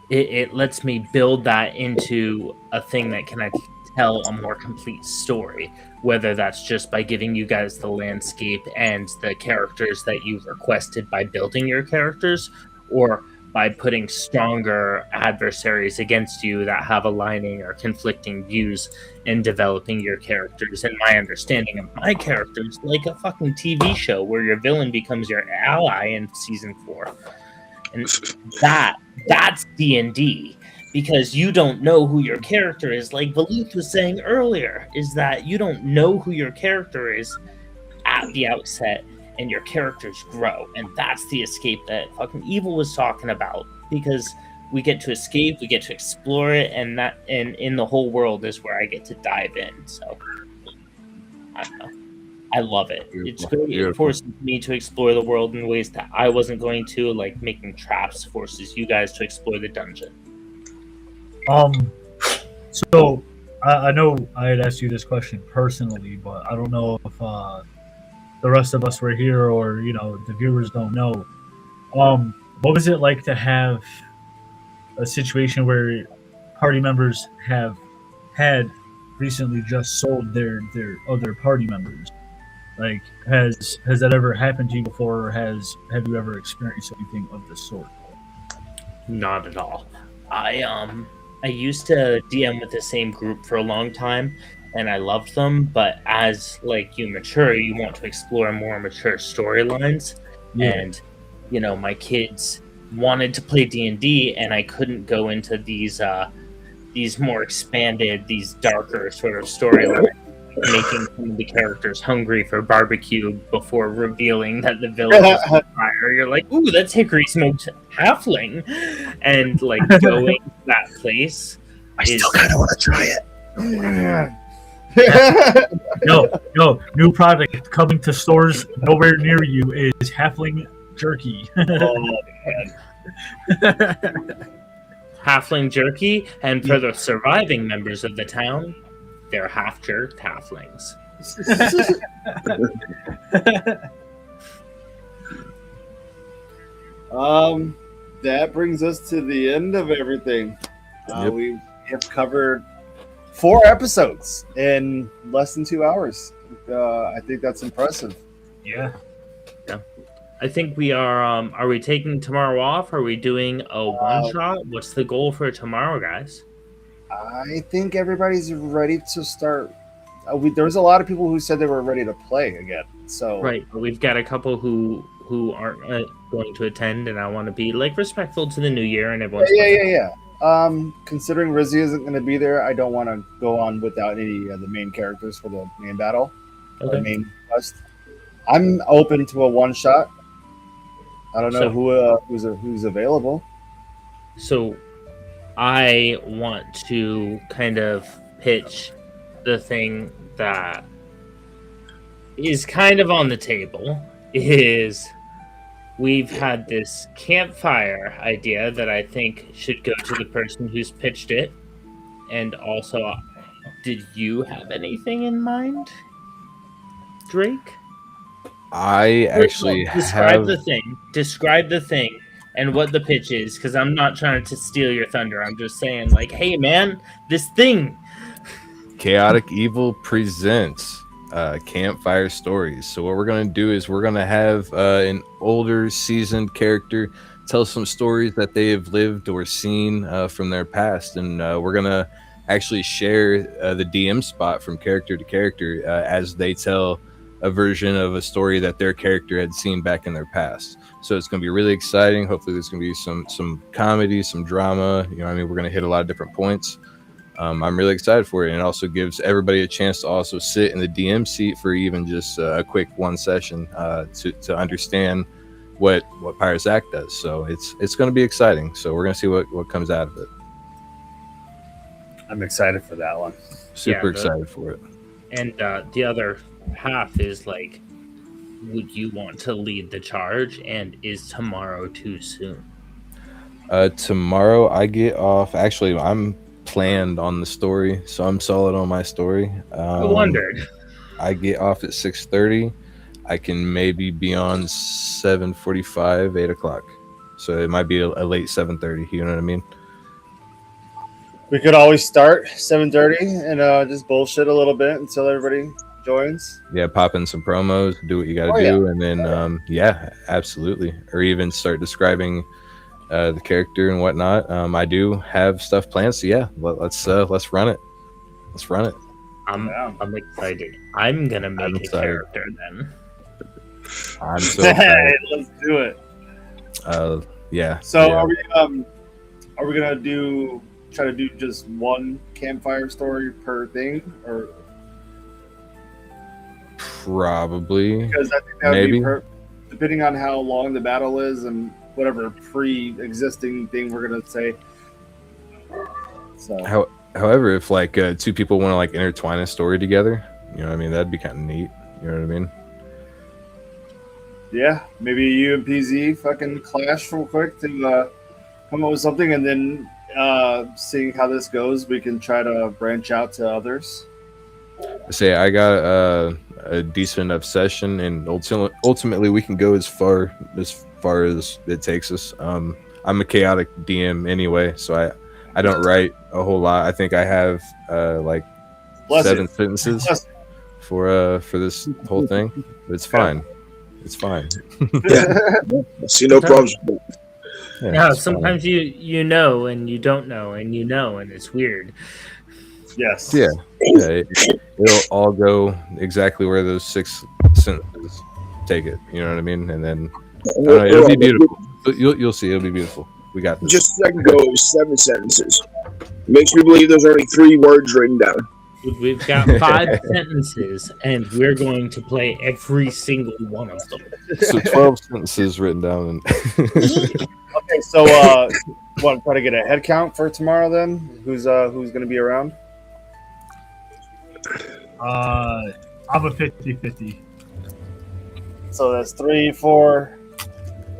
it lets me build that into a thing that can tell a more complete story, whether that's just by giving you guys the landscape and the characters that you've requested by building your characters, or by putting stronger adversaries against you that have aligning or conflicting views and developing your characters. And my understanding of my characters, like a fucking TV show where your villain becomes your ally in season 4. And that's D&D. Because you don't know who your character is, like Valuth was saying earlier, is that you don't know who your character is at the outset, and your characters grow. And that's the escape that fucking Evil was talking about. Because we get to escape, we get to explore it, and in the whole world is where I get to dive in. So, I don't know. I love it. It's great. It forces me to explore the world in ways that I wasn't going to, like making traps forces you guys to explore the dungeon. So I know I had asked you this question personally, but I don't know if the rest of us were here or, you know, the viewers don't know. What was it like to have a situation where party members have had recently just sold their other party members? Like, has that ever happened to you before, or have you ever experienced anything of the sort? Not at all. I used to DM with the same group for a long time, and I loved them, but as, like, you mature, you want to explore more mature storylines, and, you know, my kids wanted to play D&D, and I couldn't go into these more expanded, these darker sort of storylines, making some of the characters hungry for barbecue before revealing that the village is on fire. You're like, ooh, that's hickory smoked halfling. And, like, going to that place. I still kind of want to try it. Yo, new product coming to stores nowhere near you is halfling jerky. Oh, man. Halfling jerky, and for the surviving members of the town, they're half-jerked halflings. That brings us to the end of everything. We have covered 4 episodes in less than 2 hours. I think that's impressive. Yeah. I think we are we taking tomorrow off? Are we doing a one-shot? What's the goal for tomorrow, guys? I think everybody's ready to start. There's a lot of people who said they were ready to play again. So right, but we've got a couple who aren't going to attend, and I want to be like respectful to the new year and everyone's. Yeah. Considering Rizzy isn't going to be there, I don't want to go on without any of the main characters for the main battle, or the main quest. I'm open to a one shot. I don't know who's available. So, I want to kind of pitch the thing that is kind of on the table. Is we've had this campfire idea that I think should go to the person who's pitched it, and also, did you have anything in mind, Drake? I actually describe the thing and what the pitch is, because I'm not trying to steal your thunder. I'm just saying, like, hey man, this thing. Chaotic Evol presents campfire stories. So what we're going to do is we're going to have an older seasoned character tell some stories that they have lived or seen from their past, and we're going to actually share the DM spot from character to character as they tell a version of a story that their character had seen back in their past. So it's going to be really exciting. Hopefully there's going to be some comedy, some drama. You know what I mean? We're going to hit a lot of different points. I'm really excited for it. And it also gives everybody a chance to also sit in the DM seat for even just a quick one session to understand what Pirate Zac does. So it's going to be exciting. So we're going to see what comes out of it. I'm excited for that one. Super excited for it. And the other half is like, would you want to lead the charge? And is tomorrow too soon? Tomorrow I get off. Actually, I'm planned on the story, so I'm solid on my story. I wondered. I get off at 6:30. I can maybe be on 7:45, 8 o'clock. So it might be a late 7:30. You know what I mean? We could always start 7:30 and just bullshit a little bit until everybody joins. Yeah, pop in some promos, do what you got to do, and then yeah, absolutely. Or even start describing the character and whatnot. I do have stuff planned, so yeah, let's run it. Let's run it. I'm excited. I'm gonna make a character then. I'm so excited. Let's do it. Yeah. So yeah. are we gonna try to do just one campfire story per thing, or probably? Because I think that maybe would be depending on how long the battle is and whatever pre-existing thing we're gonna say. So, however, if like two people want to like intertwine a story together, you know what I mean, that'd be kind of neat. You know what I mean? Yeah, maybe you and PZ fucking clash real quick to come up with something, and then seeing how this goes, we can try to branch out to others. Say I got a decent enough session, and ultimately we can go as far as it takes us. I'm a chaotic DM anyway, so I don't write a whole lot. I think I have like 7 sentences for this whole thing. But it's fine. It's fine. Yeah, see no problems. Yeah, sometimes you know and you don't know and you know and it's weird. Yes. Yeah. It'll all go exactly where those 6 sentences take it. You know what I mean? And then it'll be beautiful. You'll see. It'll be beautiful. We got this. Just a second ago, 7 sentences. Makes me believe there's only 3 words written down. We've got 5 sentences, and we're going to play every single one of them. So 12 sentences written down. Okay, so want to try to get a head count for tomorrow then? Who's going to be around? I'm a 50-50. So that's 3, 4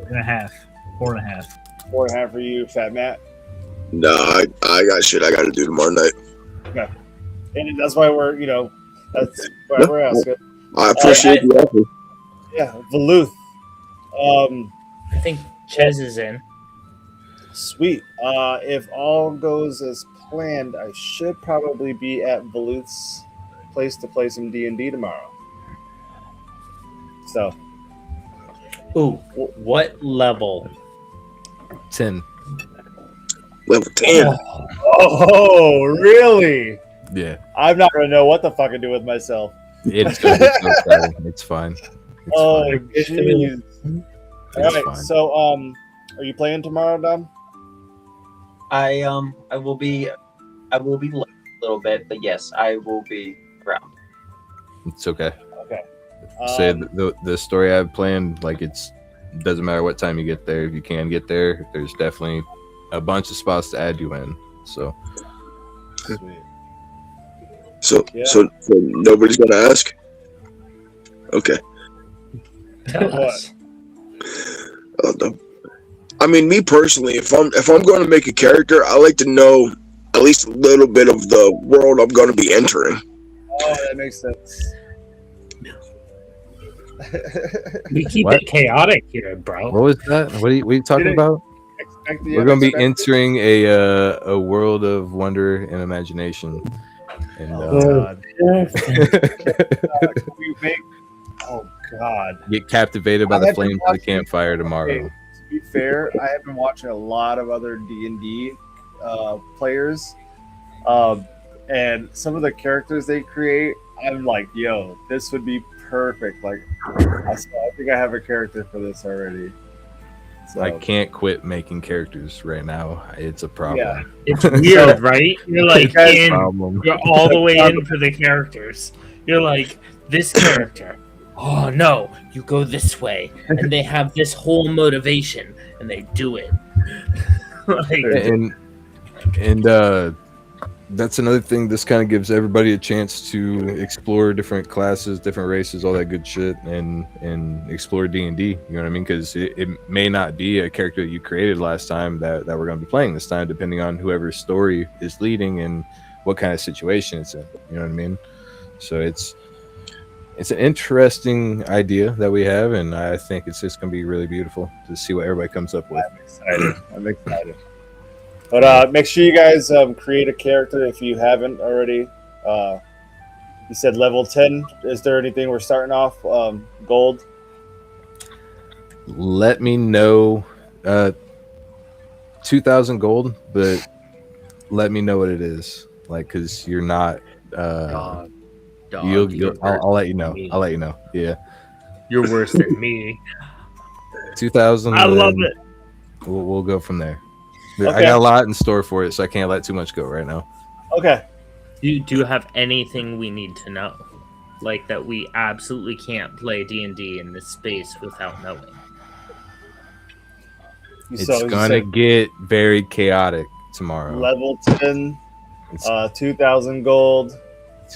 and a half. 4.5. 4.5 for you, FatMatt. No, I got shit I got to do tomorrow night. Okay. And that's why that's why we're asking. I appreciate the offer. Yeah, Veluth. I think Chez is in. Sweet. If all goes as planned, I should probably be at Veluth's place to play some D&D tomorrow. So. Ooh, what level? 10. Level 10. Oh, really? Yeah. I'm not going to know what the fuck to do with myself. It's going to be so exciting. It's fine. It's fine. Jeez. All right, fine. so are you playing tomorrow, Dom? I will be late a little bit, but yes, I will be around. It's okay. Okay. Say the story I've planned, like it doesn't matter what time you get there. If you can get there, there's definitely a bunch of spots to add you in. So. Sweet. So nobody's gonna ask. Okay. Tell us. No. I mean, me personally, if I'm going to make a character, I like to know at least a little bit of the world I'm going to be entering. Oh, that makes sense. We keep it chaotic here, bro. What was that? What are you talking about? We're going to be entering a world of wonder and imagination. And, oh God! Get captivated by the flames of the campfire tomorrow. Okay, to be fair, I have been watching a lot of other D&D players, and some of the characters they create, I'm like, yo, this would be perfect. Like, I think I have a character for this already. So, I can't quit making characters right now. It's a problem. Yeah. It's weird, right? You're like in, Problem. you're all the way in for the characters. You're like, this character. Oh no, you go this way, and they have this whole motivation, and they do it. Like, and that's another thing. This kind of gives everybody a chance to explore different classes, different races, all that good shit, and explore D&D. You know what I mean? Because it may not be a character that you created last time that we're going to be playing this time, depending on whoever's story is leading and what kind of situation it's in. You know what I mean? So it's an interesting idea that we have, and I think it's just going to be really beautiful to see what everybody comes up with. I'm excited. But make sure you guys create a character if you haven't already. You said level 10. Is there anything we're starting off? Gold? Let me know. 2,000 gold, but let me know what it is. Like, because you're not... Dog, I'll let you know. I'll let you know. Yeah. You're worse than me. 2,000. I love it. We'll go from there. Okay. I got a lot in store for it, so I can't let too much go right now. Okay. Do you have anything we need to know? Like that we absolutely can't play D&D in this space without knowing? It's gonna get very chaotic tomorrow. Level 10, 2,000 gold.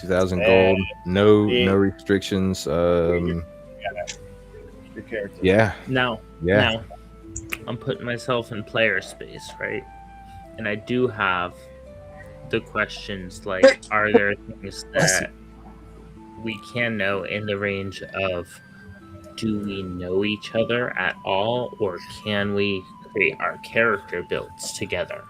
2,000 gold. No restrictions. Your character. Yeah. Now, I'm putting myself in player space, right? And I do have the questions like, are there things that we can know in the range of, do we know each other at all, or can we create our character builds together?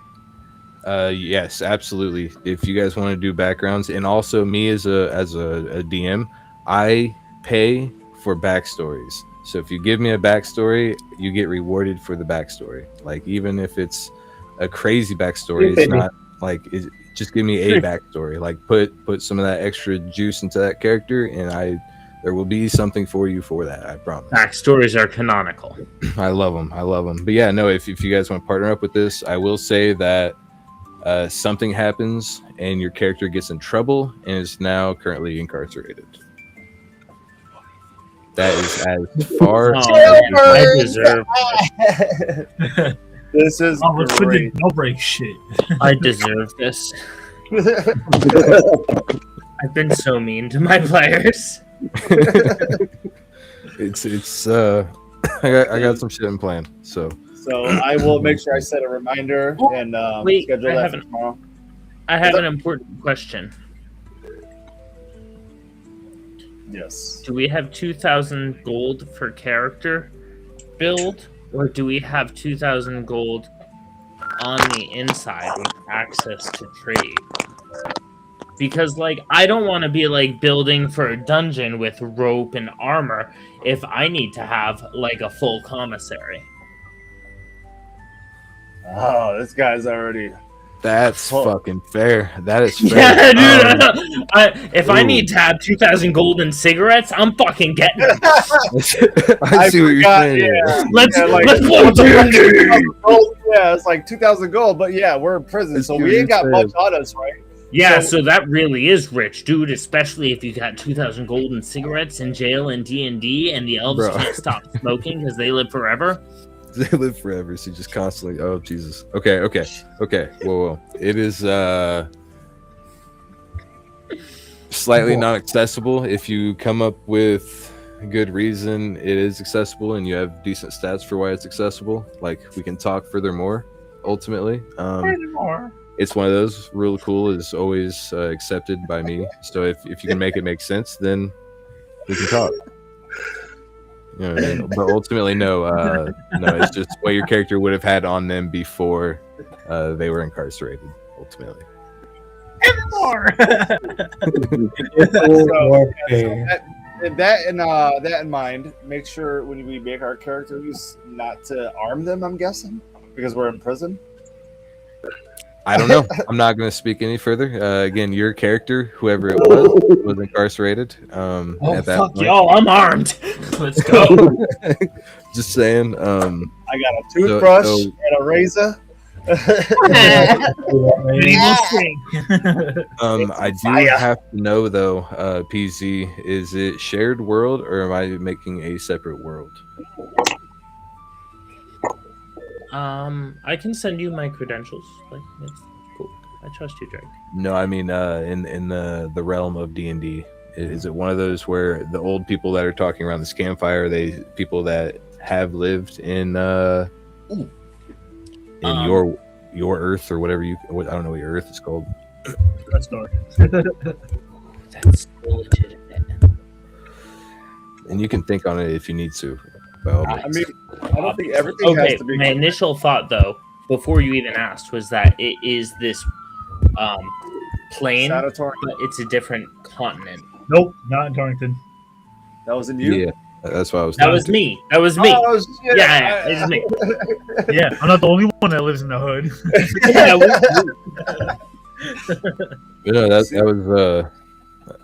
Yes, absolutely. If you guys want to do backgrounds, and also me as a DM, I pay for backstories. So if you give me a backstory, you get rewarded for the backstory. Like, even if it's a crazy backstory, it's not like just give me a backstory. Like, put some of that extra juice into that character, and there will be something for you for that. I promise. Backstories are canonical. I love them. But yeah, no. If you guys want to partner up with this, I will say that something happens and your character gets in trouble and is now currently incarcerated. That is as far as I deserve. This is great. No break shit. I deserve this. I've been so mean to my players. it's I got some shit in plan. So I will make sure I set a reminder and schedule that for tomorrow. I have an important question. Yes. Do we have 2,000 gold for character build, or do we have 2,000 gold on the inside with access to trade? Because, like, I don't want to be, like, building for a dungeon with rope and armor if I need to have, like, a full commissary. Oh, this guy's already... That's fucking fair. That is fair. Yeah, dude. If I need to have 2,000 gold and cigarettes, I'm fucking getting them. I see what you're saying. Yeah. Let's play D&D. Yeah, it's like 2,000 gold, but yeah, we're in prison, so we ain't got much on us, right? Yeah, so that really is rich, dude. Especially if you got 2,000 gold and cigarettes in jail in D&D, and the elves can't stop smoking because they live forever. They live forever, so just constantly. Oh Jesus. Okay. Whoa. It is slightly not accessible. If you come up with a good reason, it is accessible, and you have decent stats for why it's accessible. Like, we can talk furthermore. Ultimately, it's one of those. Real cool is always accepted by me. So if you can make it make sense, then we can talk. You know what I mean? But ultimately, no, it's just what your character would have had on them before they were incarcerated. Ultimately, that in mind, make sure when we make our characters not to arm them. I'm guessing because we're in prison. I don't know. I'm not going to speak any further. Again, your character, whoever it was incarcerated. At that fuck point. y'all! I'm armed. Let's go. Just saying. I got a toothbrush and a razor. I do have to know though, PZ, is it shared world or am I making a separate world? I can send you my credentials. Like, it's cool. I trust you, Drake. No, I mean in the realm of D&D. Is it one of those where the old people that are talking around this campfire, they people that have lived in your Earth or whatever I don't know what your Earth is called. That's dark. That's legitimate. And you can think on it if you need to. Well, I mean, I don't think everything has to be. My initial thought, though, before you even asked, was that it is this plane, Sanitary. but it's a different continent. Nope, not in Torrington. That was in you? yeah, that's what I was. That was me. That was me. Oh, shit. Yeah, it's me. Yeah, I'm not the only one that lives in the hood. Yeah,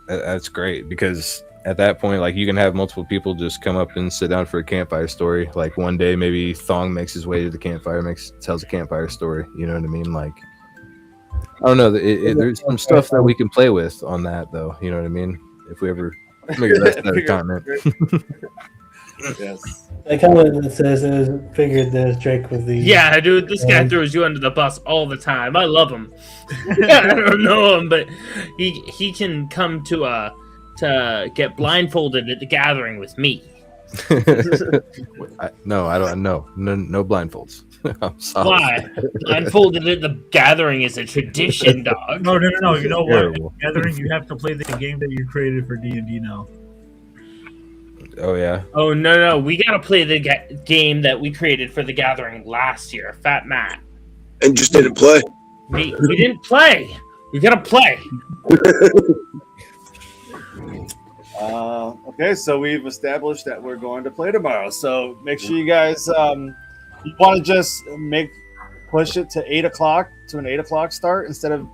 that's great because at that point, like you can have multiple people just come up and sit down for a campfire story. Like one day, maybe Thong makes his way to the campfire, tells a campfire story. You know what I mean? Like I don't know. There's some stuff that we can play with on that, though. You know what I mean? If we ever figure that's another continent. Yes. I comment that says figured there's Drake with the. Yeah, dude, this guy throws you under the bus all the time. I love him. I don't know him, but he can come to get blindfolded at the gathering with me. No, I don't. No blindfolds. I'm sorry. Why? Blindfolded at the gathering is a tradition, dog. No. You know what? Terrible. Gathering, you have to play the game that you created for D&D now. Oh yeah. Oh no! We gotta play the game that we created for the gathering last year, FatMatt. And just didn't play. We didn't play. We gotta play. Okay, so we've established that we're going to play tomorrow. So make sure you guys, you want to just push it to 8 o'clock to an 8 o'clock start instead of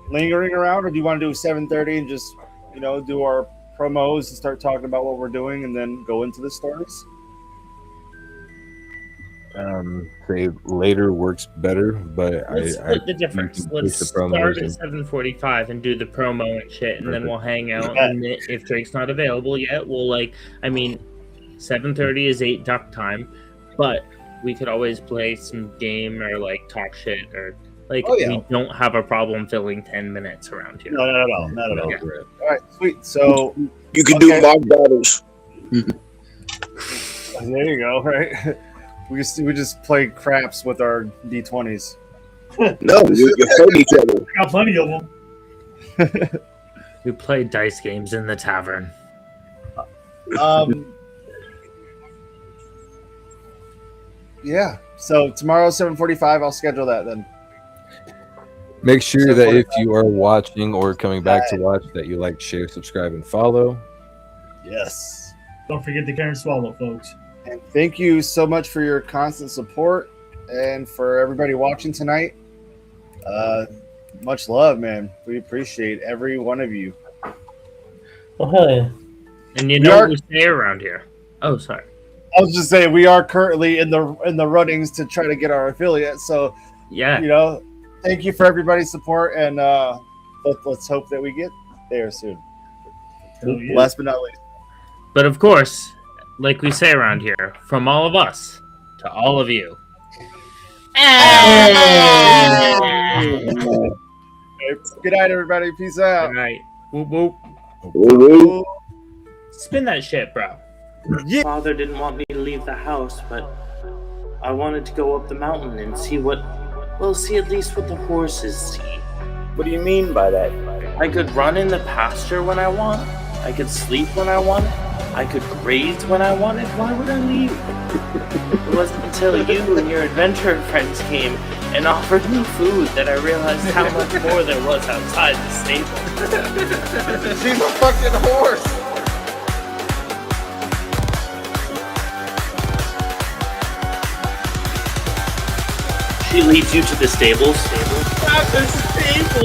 lingering around, or do you want to do 7:30 and just do our promos and start talking about what we're doing and then go into the stories? Say later works better, but Let's split the difference. Let's start at 7:45 and do the promo and shit, and then we'll hang out. And if Drake's not available yet, we'll 7:30 is 8 duck time, but we could always play some game or talk shit or we don't have a problem filling 10 minutes around here. No, not at all. Not at all. Yeah. All right, sweet. So You can do mock battles. there you go. Right. We just play craps with our D20s. No, you fight each other. I got plenty of them. We play dice games in the tavern. Yeah. So tomorrow 7:45. I'll schedule that then. Make sure that if you are watching or coming back to watch, that you like, share, subscribe, and follow. Yes. Don't forget to Karen Swallow, folks. And thank you so much for your constant support and for everybody watching tonight. Much love, man. We appreciate every one of you. Oh, hell yeah. And you know what we say around here. Oh, sorry. I was just saying we are currently in the runnings to try to get our affiliate. So yeah, thank you for everybody's support, and let's hope that we get there soon. Yeah. Last but not least. But of course, like we say around here, from all of us to all of you. Good night, everybody. Peace out. Good night. Whoop whoop. Woo-woo. Spin that shit, bro. Yeah. Father didn't want me to leave the house, but I wanted to go up the mountain and see at least what the horses see. What do you mean by that? I could run in the pasture when I want. I could sleep when I want. I could graze when I wanted. Why would I leave? It wasn't until you and your adventurer friends came and offered me food that I realized how much more there was outside the stable. She's a fucking horse. She leads you to the stables.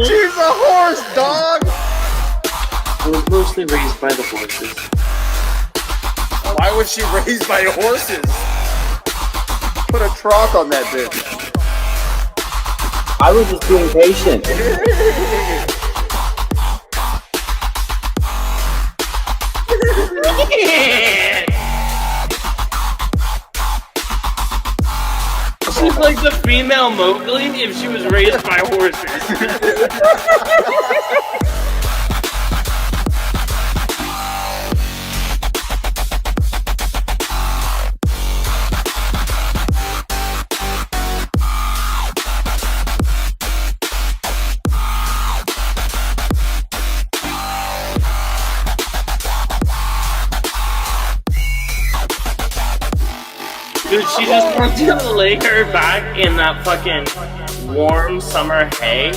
She's a horse, dog. I was mostly raised by the horses. Why was she raised by horses? Put a trough on that bitch. I was just being patient. She's like the female Mowgli if she was raised by horses. Dude, she just wants to lay her back in that fucking warm summer hay.